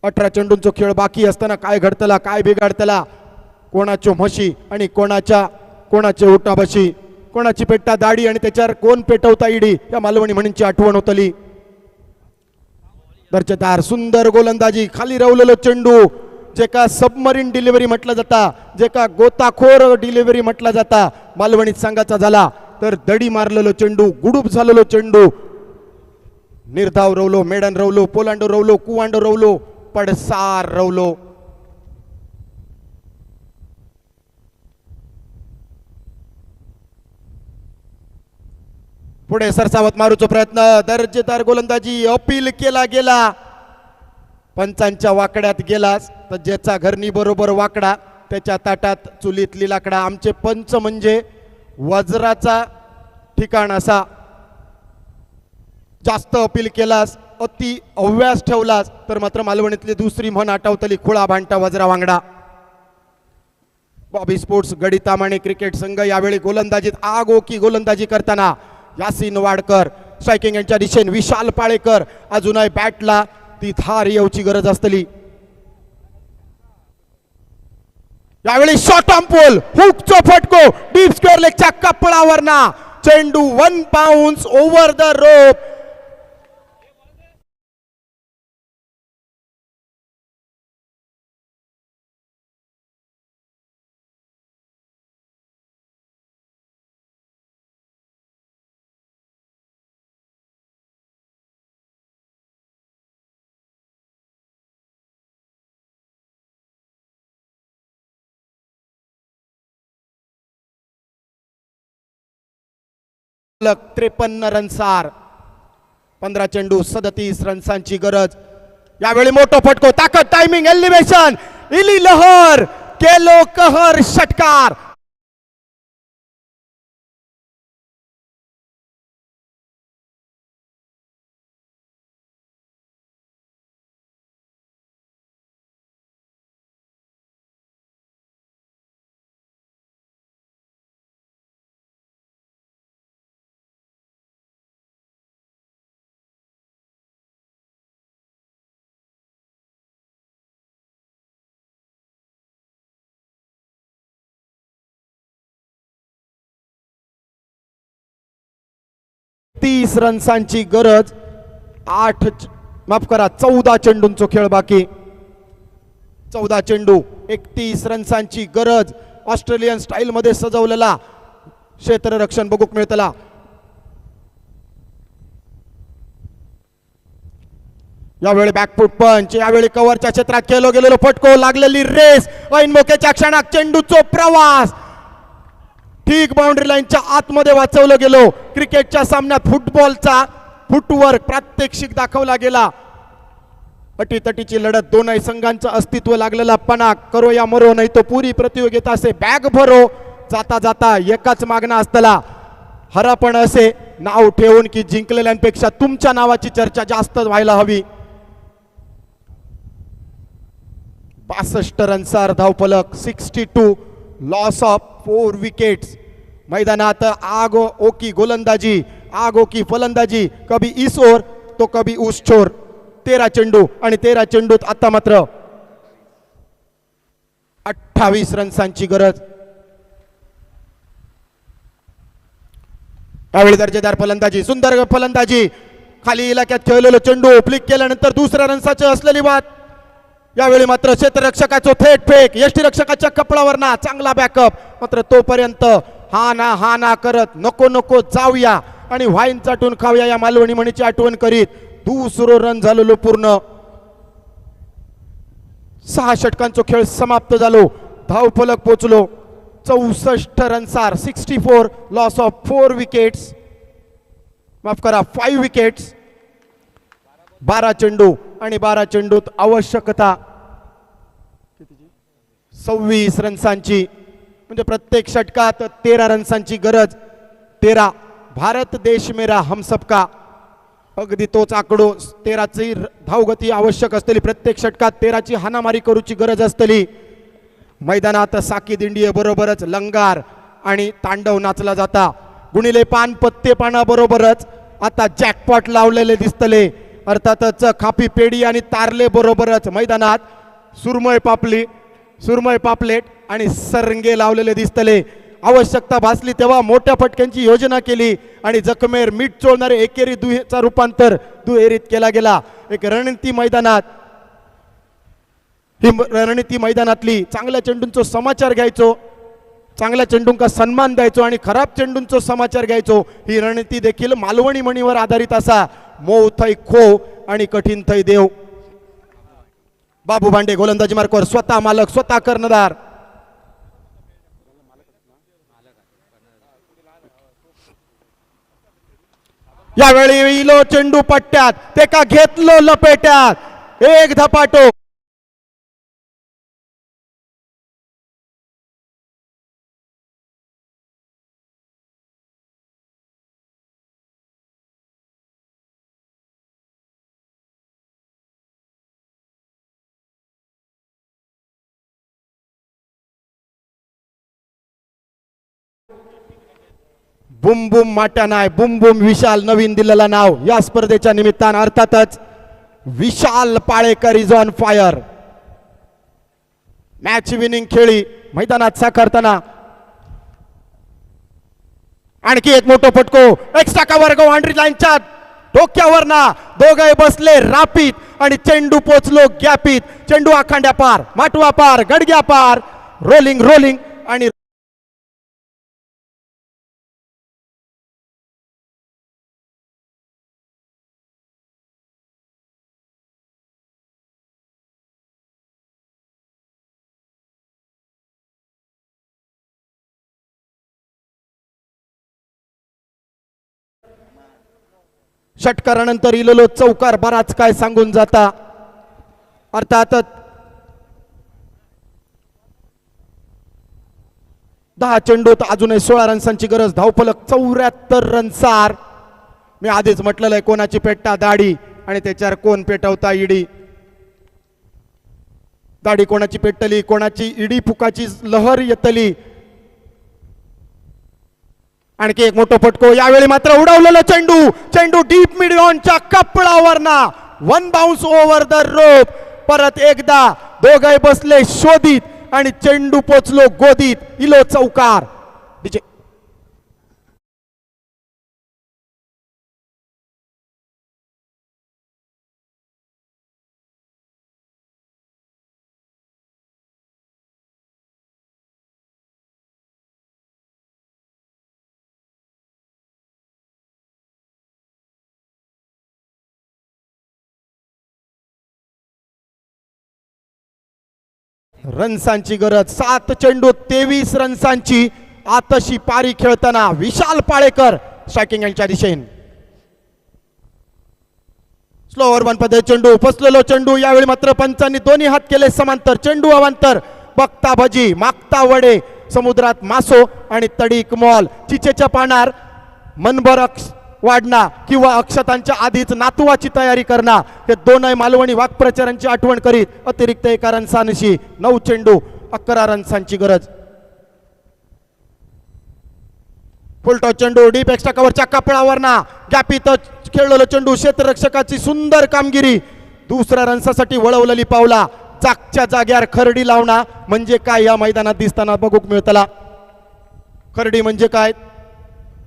18 चेंडूंचा खेळ बाकी असताना काय घडतला, काय बिघडतला, कोणाच्या म्हशी आणि कोणाचे उठाबशी, कोणाची पेट्टा दाढी आणि त्याच्यावर कोण पेटवता इडी, या मालवणी म्हणींची आठवण होतली. दर्जेदार सुंदर गोलंदाजी, खाली रवलेलो चेंडू, जे का सबमरीन डिलिव्हरी म्हटलं जाता, जे का गोताखोर डिलिव्हरी म्हटलं जाता, मालवणीत सांगायचा झाला तर दडी मारलेलो चेंडू, गुडूप झालेलो चेंडू. निर्धाव रवलो, मेडन रवलो, पोलांडो रवलो, कुवांडो रवलो, पडसार रवलो. पुढे सरसावत मारूचा प्रयत्न, दर्जेदार गोलंदाजी, अपील केला गेला, पंचांच्या वाकड्यात गेलास तर ज्याचा घरनी बरोबर वाकडा त्याच्या ताटात चुलीतली लाकडा. आमचे पंच म्हणजे वज्राचा ठिकाण असा. जास्त अपील केलास, अति अव्यास ठेवलास तर मात्र मालवणीतली दुसरी म्हण आठवतली, खुळा भांटा वज्रा वांगडा. बॉबी स्पोर्ट्स गडितामाने क्रिकेट संघ यावेळी गोलंदाजीत आगोकी गोलंदाजी करताना यासीन वाडकर, स्ट्रायकिंग यांच्या दिशेने विशाल पाळेकर. अजूनही बॅटला ती धार येऊची गरज असतली. यावेळी शॉट ऑन पोल, हुकचा फटको, डीप स्क्वेअर लेगच्या कपळावर ना चेंडू 1 बाउन्स ओव्हर द रोप. सलग 53 रनसार, 15 चेंडू 37 रन्सांची गरज. यावेळी मोठा फटको, ताकद, टायमिंग, एलिव्हेशन, इली लहर, केलो कहर षटकार. 31 रन्सांची गरज. 14 चेंडूंचो खेळ बाकी. 14 चेंडू 31 रन्सांची गरज. ऑस्ट्रेलियन स्टाईल मध्ये सजवलेला क्षेत्ररक्षण बघूक मिळतला. यावेळी बॅकफूट पंच. यावेळी कव्हरच्या क्षेत्रात खेळलो गेलेलो फटको. लागलेली रेस. ऐन मोक्याच्या क्षणात चेंडूचो प्रवास ठीक बाउंड्री लाईनच्या आतमध्ये वाचवलं गेलो. क्रिकेटच्या सामन्यात फुटबॉलचा फुटवर्क प्रात्यक्षिक दाखवला गेला. अटीतटीची लढत. दोनही संघांचं अस्तित्व लागलेला पणा. करो या मरो नाही तो पुरी प्रतियोगिता असे बॅग भरो. जाता जाता एकाच मागणा असतला. हरा पण असे नाव ठेवून की जिंकलेल्यांपेक्षा तुमच्या नावाची चर्चा जास्त व्हायला हवी. 62 रन्सार धावफलक. 62 लॉस ऑफ 4 विकेट्स. मैदानात आग ओकी गोलंदाजी, आग ओकी फलंदाजी. कभी इस ओर तो कभी उस छोर. 13 चेंडू आणि 13 चेंडूत आता मात्र 28 रन्सांची गरज. यावेळी दर्जेदार फलंदाजी. सुंदर फलंदाजी. खाली इलाक्यात खेळलेलो चेंडू फ्लिक केल्यानंतर दुसऱ्या रन्साची असलेली बात. यावेळी मात्र क्षेत्ररक्षकाचो थेट फेक. यष्टीरक्षकाच्या कपडावर ना चांगला बॅकअप. मात्र तोपर्यंत हा ना करत नको नको जाऊया आणि व्हाईन चाटून खाऊया या मालवणी म्हणीची आठवण करीत दुसरो रन झालेलो पूर्ण. 6 षटकांचो खेळ समाप्त झालो. धावफलक पोचलो 64 रन्सार. 64 लॉस ऑफ 4 विकेट्स. माफ करा 5 विकेट्स. 12 चेंडू आणि 12 चेंडूत आवश्यकता 26 रन्सांची. म्हणजे प्रत्येक षटकात 13 रन्सांची गरज. 13. भारत देश मेरा हम सबका. अगदी तोच आकडो. 13ची धावगती आवश्यक असलेली. प्रत्येक षटकात 13ची हाणामारी करूची गरज असलेली. मैदानात साकी दिंडी बरोबरच लंगार आणि तांडव नाचला जाता. गुणिले पान पत्ते पाना बरोबरच आता जॅकपॉट लावलेले दिसतले. अर्थातच खापी पेढी आणि तारले बरोबरच मैदानात सुरमई पापलेट आणि सरंगे लावलेले दिसतले. आवश्यकता भासली तेव्हा मोठ्या फटक्यांची योजना केली आणि जखमेर मीठ चोळणारे एकेरी दुहेचा रूपांतर दुहेरीत केला गेला. एक रणनीती मैदानात ही रणनीती मैदानातली चांगल्या चेंडूंचा समाचार घ्यायचो, चांगल्या चेंडूंका सन्मान द्यायचो आणि खराब चेंडूंचा समाचार घ्यायचो. ही रणनीती देखील मालवणी म्हणीवर आधारित असा. मऊ थै खो आणि कठीण थै देव. बाबू भांडे गोलंदाजी मार्कवर. स्वतः मालक स्वतः कर्णधार. यावेळी इलो चेंडू पट्ट्यात. ते का घेतलो लपेट्यात. एक धपाटो. बुम बुम माट्या नाय बुम बुम विशाल नवीन दिलेला नाव या स्पर्धेच्या निमित्तानं. अर्थातच Vishal Palekar is on fire. Match winning खेळी मैदानात साकारताना आणखी एक मोठा फटको. एक्स्ट्रा कव्हर बाउंड्री लाईनच्या डोक्यावर ना दोघे बसले रापीत आणि चेंडू पोचलो गॅपीत. चेंडू आखांड्या पार, माटवा पार, गडग्या पार. रोलिंग आणि षटकारानंतर इलेलो चौकार बराच काय सांगून जाता. अर्थात 10 चेंडूत अजूनही 16 रन्सांची गरज. धावफलक 74 रन्सार. मी आधीच म्हटलेलं आहे कोणाची पेटता दाढी आणि त्याच्यावर कोण पेटवता इडी. दाढी कोणाची पेटली, कोणाची इडी फुकाची लहर येतली. आणखी एक मोठा फटको. यावेळी मात्र उडवलेला चेंडू डीप मिड ऑनच्या कपडावर ना. 1 बाउन्स ओव्हर द रोप. परत एकदा दोघे बसले शोधित आणि चेंडू पोचलो गोदीत. इलो चौकार. रन्सांची गरज. 7 चेंडू 23 रन्सांची आतशी पारी खेळताना विशाल पाळेकर स्ट्रायकिंग एंडच्या दिशेने. स्लोवर वन पद्धत चेंडू, फसलेलो चेंडू. यावेळी मात्र पंचांनी दोन्ही हात केले समांतर. चेंडू अवांतर. बघता भजी मागता वडे, समुद्रात मासो आणि तडीक मॉल. चिचेच्या पानार मनभर वाढणा किंवा अक्षतांच्या आधीच नातवाची तयारी करणार, हे दोनही मालवणी वाक्प्रचारांची आठवण करीत अतिरिक्त 1 रन्सांशी 9 चेंडू 11 रन्सांची गरज. फुलटॉस चेंडू डीप एक्स्ट्रा कव्हरच्या कपडावर ना गॅपीत खेळलेला चेंडू. क्षेत्ररक्षकाची सुंदर कामगिरी. दुसऱ्या रन्सासाठी वळवलेली पावला. जागच्या जाग्यावर खरडी लावणा म्हणजे काय या मैदानात दिसताना बघूक मिळतला. खरडी म्हणजे काय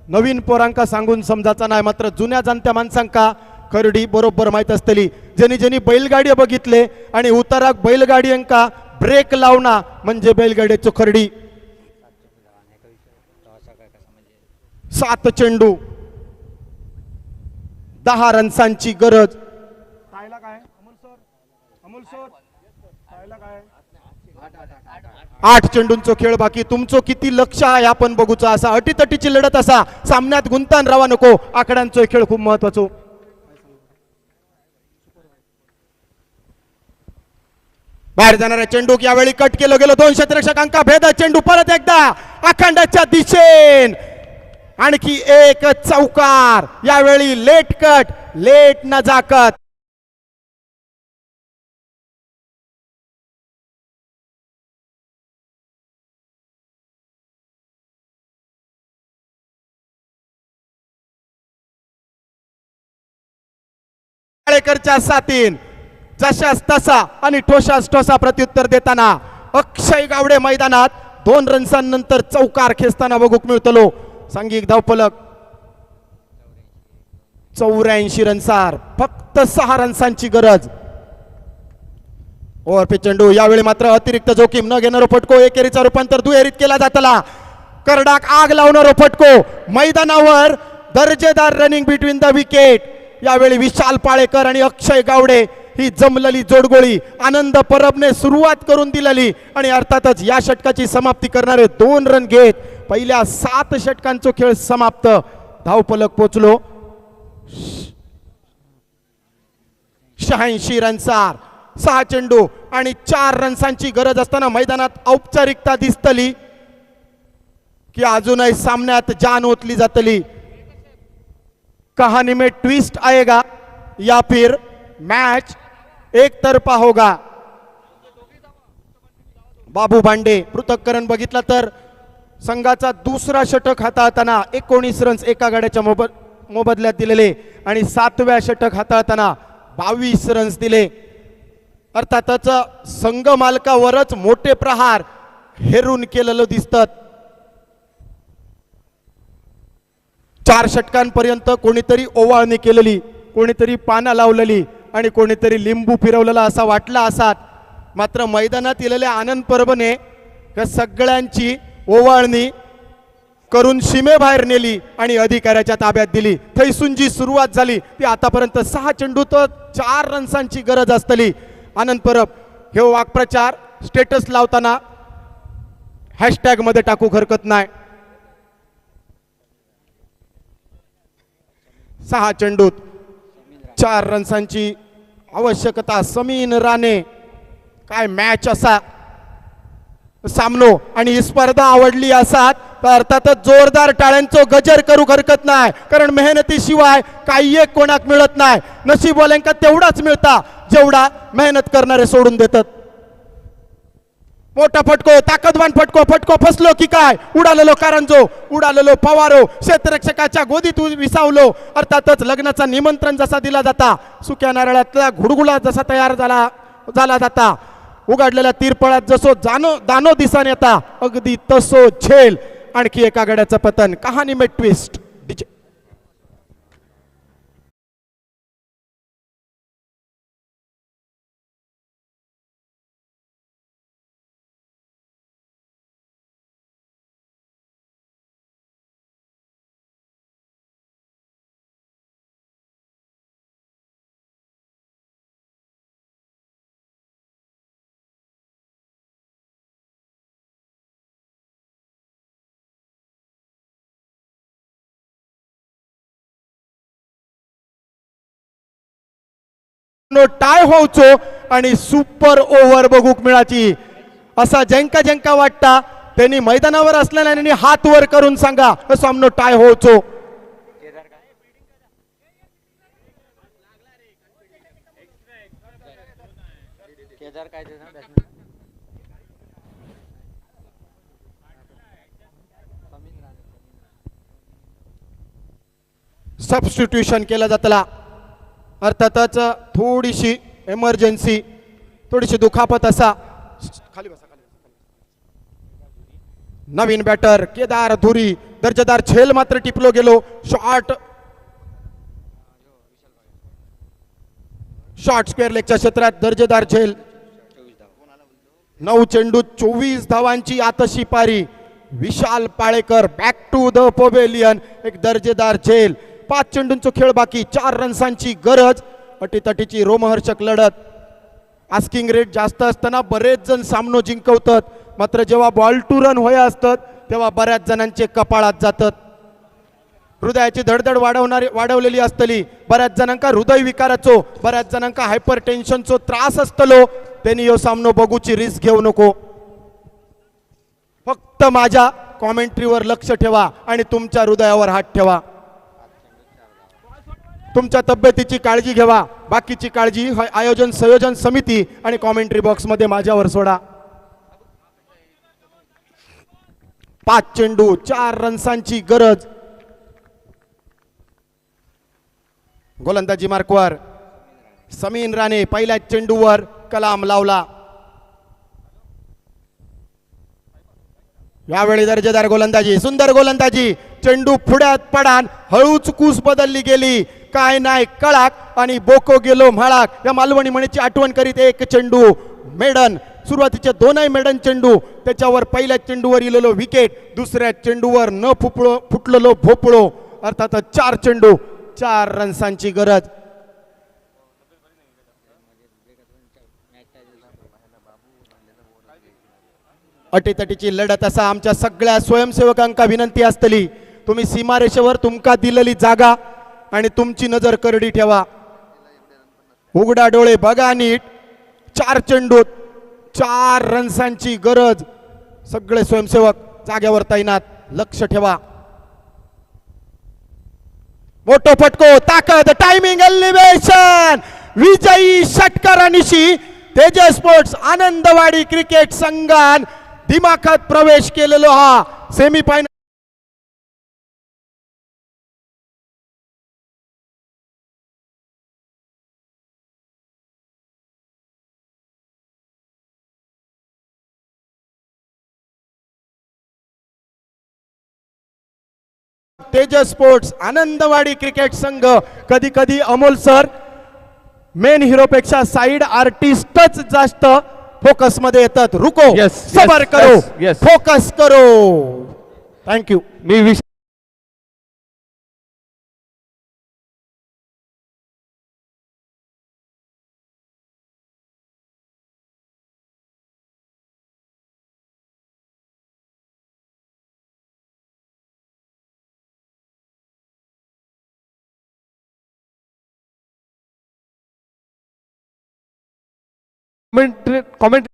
नवीन पोरांका सांगून समजायचा नाही, मात्र जुन्या जाणत्या माणसांका खरडी बरोबर माहीत असतली. ज्यांनी ज्यांनी बैलगाडी बघितले आणि उताराक बैलगाडींका ब्रेक लावणा म्हणजे बैलगाडीची खरडी. 7 चेंडू 10 रन्सांची गरज. 8 चेंडूंचो खेळ बाकी. तुमचो किती लक्ष आहे आपण बघूचा असा. अटीतटीची लढत असा. सामन्यात गुंतान रावा नको. आकड्यांचो खेळ खूप महत्वाचो. बाहेर जाणारा चेंडू यावेळी कट केलं गेलं. 2 क्षेत्ररक्षकांका भेद. चेंडू परत एकदा आखांडाच्या दिशेन. आणखी एक चौकार. यावेळी लेट कट, लेट नजाकत. पाळेकरच्या साथीन जशास तसा आणि ठोसास ठोसा प्रत्युत्तर देताना अक्षय गावडे मैदानात 2 रन्सांनंतर चौकार खेचताना बघूक मिळतलो. सांघिक धावफलक 84 रन्सार. फक्त 6 रन्सांची गरज. ओव्हरपिच चेंडू. यावेळी मात्र अतिरिक्त जोखीम न घेणारो फटको एकेरीचा रूपांतर दुहेरीत केला जातला. करडाक आग लावणारो फटको. मैदानावर दर्जेदार रनिंग बिटवीन द विकेट. यावेळी विशाल पाळेकर आणि अक्षय गावडे ही जमलेली जोडगोळी आनंद परबने सुरुवात करून दिलेली आणि अर्थातच या षटकाची समाप्ती करणारे 2 रन घेत पहिल्या 7 षटकांचा खेळ समाप्त. धावफलक पोचलो 86 रन्सार. 6 चेंडू आणि 4 रन्सांची गरज असताना मैदानात औपचारिकता दिसतली की अजूनही सामन्यात जान ओतली जातली. कहानी में ट्विस्ट आएगा या फिर मैच एक तरफा होगा. बाबू भांडे पृथक्करण बघितला तर संघाचा दुसरा षटक हाताळताना 19 रन्स एका गाड्याच्या मोबदल्यात दिलेले आणि 7व्या षटक हाताळताना 22 रन्स दिले. अर्थातच संघ मालकावरच मोठे प्रहार हेरून केलेलं दिसतात. 4 षटकांपर्यंत कोणीतरी ओवाळणी केलेली, कोणीतरी पाना लावलेली आणि कोणीतरी लिंबू फिरवलेला असा वाटला असात. मात्र मैदानात येलेल्या आनंद परबने या सगळ्यांची ओवाळणी करून सीमेबाहेर नेली आणि अधिकाऱ्याच्या ताब्यात दिली. थैसून जी सुरुवात झाली ती आतापर्यंत 6 चेंडू तर 4 रन्सांची गरज असतली. आनंद परब हे वाक्प्रचार स्टेटस लावताना हॅशटॅग मध्ये टाकू हरकत नाही. 6 चेंडूत 4 रन्सांची आवश्यकता. समीन राणे काय मॅच असा सामनो आणि ही स्पर्धा आवडली असात तर अर्थातच जोरदार टाळ्यांचो गजर करू हरकत नाही. कारण मेहनतीशिवाय काही एक कोणाक मिळत नाही. नशीबवाल्यांका तेवढाच मिळता जेवढा मेहनत करणारे सोडून देतात. मोठा फटको, ताकदवान फटको. फटको फसलो की काय उडालेलो कारंजो, उडालेलो फवारो, क्षेत्ररक्षकाच्या गोदीत विसावलो. अर्थातच लग्नाचा निमंत्रण जसा दिला जाता, सुक्या नारळातला घुडगुळा जसा तयार झाला जाता, उघडलेल्या तिरपळात जसो दानो दिसान येता, अगदी तसो झेल. आणखी एका गड्याचं पतन. कहाणी में ट्विस्ट. नो टाय होवचो आणि सुपर ओव्हर बघूक मिळाची असा जेंका जेंका वाटता त्यांनी मैदानावर असलेल्या हात वर करून सांगा सामनो टाय होवचो. केदार काय ते ना सबस्टिट्यूशन केलं जातला. अर्थातच थोडीशी इमर्जन्सी थोडीशी दुखापत असा खाली बसा. नवीन बॅटर केदार धुरी दर्जेदार झेल मात्र टिपलो गेलो. शॉर्ट स्क्वेअर लेगच्या क्षेत्रात दर्जेदार झेल. 9 चेंडू 24 धावांची आतशी पारी. Vishal Palekar back to the pavilion. एक दर्जेदार झेल. 5 चेंडूंचा खेळ बाकी. 4 रन्सांची गरज. अटीतटीची रोमहर्षक लढत. आस्किंग रेट जास्त असताना बरेच जण सामनो जिंकवतात, मात्र जेव्हा बॉल टू रन होय असतात तेव्हा बऱ्याच जणांचे कपाळात जातात. हृदयाची धडधड वाढवलेली असतली. बऱ्याच जणांका हृदय विकाराचो, बऱ्याच जणांका हायपर टेन्शनचो त्रास असतलो. त्यांनी यो सामनो बघूची रिस्क घेऊ नको. फक्त माझ्या कॉमेंट्रीवर लक्ष ठेवा आणि तुमच्या हृदयावर हात ठेवा. तुमच्या तब्येतीची काळजी घ्यावा. बाकीची काळजी आयोजन संयोजन समिती आणि कॉमेंट्री बॉक्स मध्ये माझ्यावर सोडा. 5 चेंडू 4 रन्सांची गरज. गोलंदाजी मार्कवर समीन राणे. पहिल्या चेंडूवर कलाम लावला. यावेळी दर्जेदार गोलंदाजी. सुंदर गोलंदाजी. चेंडू पुढ्यात पडान हळूच कूस बदलली गेली. काय नाही कळाक आणि बोको गेलो म्हाळाक या मालवणी म्हणीची आठवण करीत एक चेंडू मेडन. सुरुवातीचे 2 मेडन चेंडू. त्याच्यावर पहिल्या चेंडूवर इलेलो विकेट. दुसऱ्या चेंडूवर न फुटलेलो भोपळो. अर्थात 4 चेंडू 4 रन्सांची गरज. अटीतटीची लढत असा आमच्या सगळ्या स्वयंसेवकांका विनंती असतली, तुम्ही सीमारेषेवर तुमका दिलेली जागा आणि तुमची नजर करडी ठेवा. उघडा डोळे बघा नीट. 4 चेंडूत 4 रन्सांची गरज. सगळे स्वयंसेवक जाग्यावर तैनात. लक्ष ठेवा. मोठो फटको ताकद टायमिंग एलिव्हेशन. विजयी षटकारानिशी तेजस स्पोर्ट्स आनंदवाडी क्रिकेट संघान दिमाखात प्रवेश केलेलो हा semifinal. Tejas sports Anandwadi cricket संघ. कधी कधी अमोल सर मेन हिरोपेक्षा साइड आर्टिस्टच जास्त फोकस मध्ये येतात. रुको Yes, सबर yes, करो yes, yes. फोकस करो. थँक्यू. मी कॉमेंट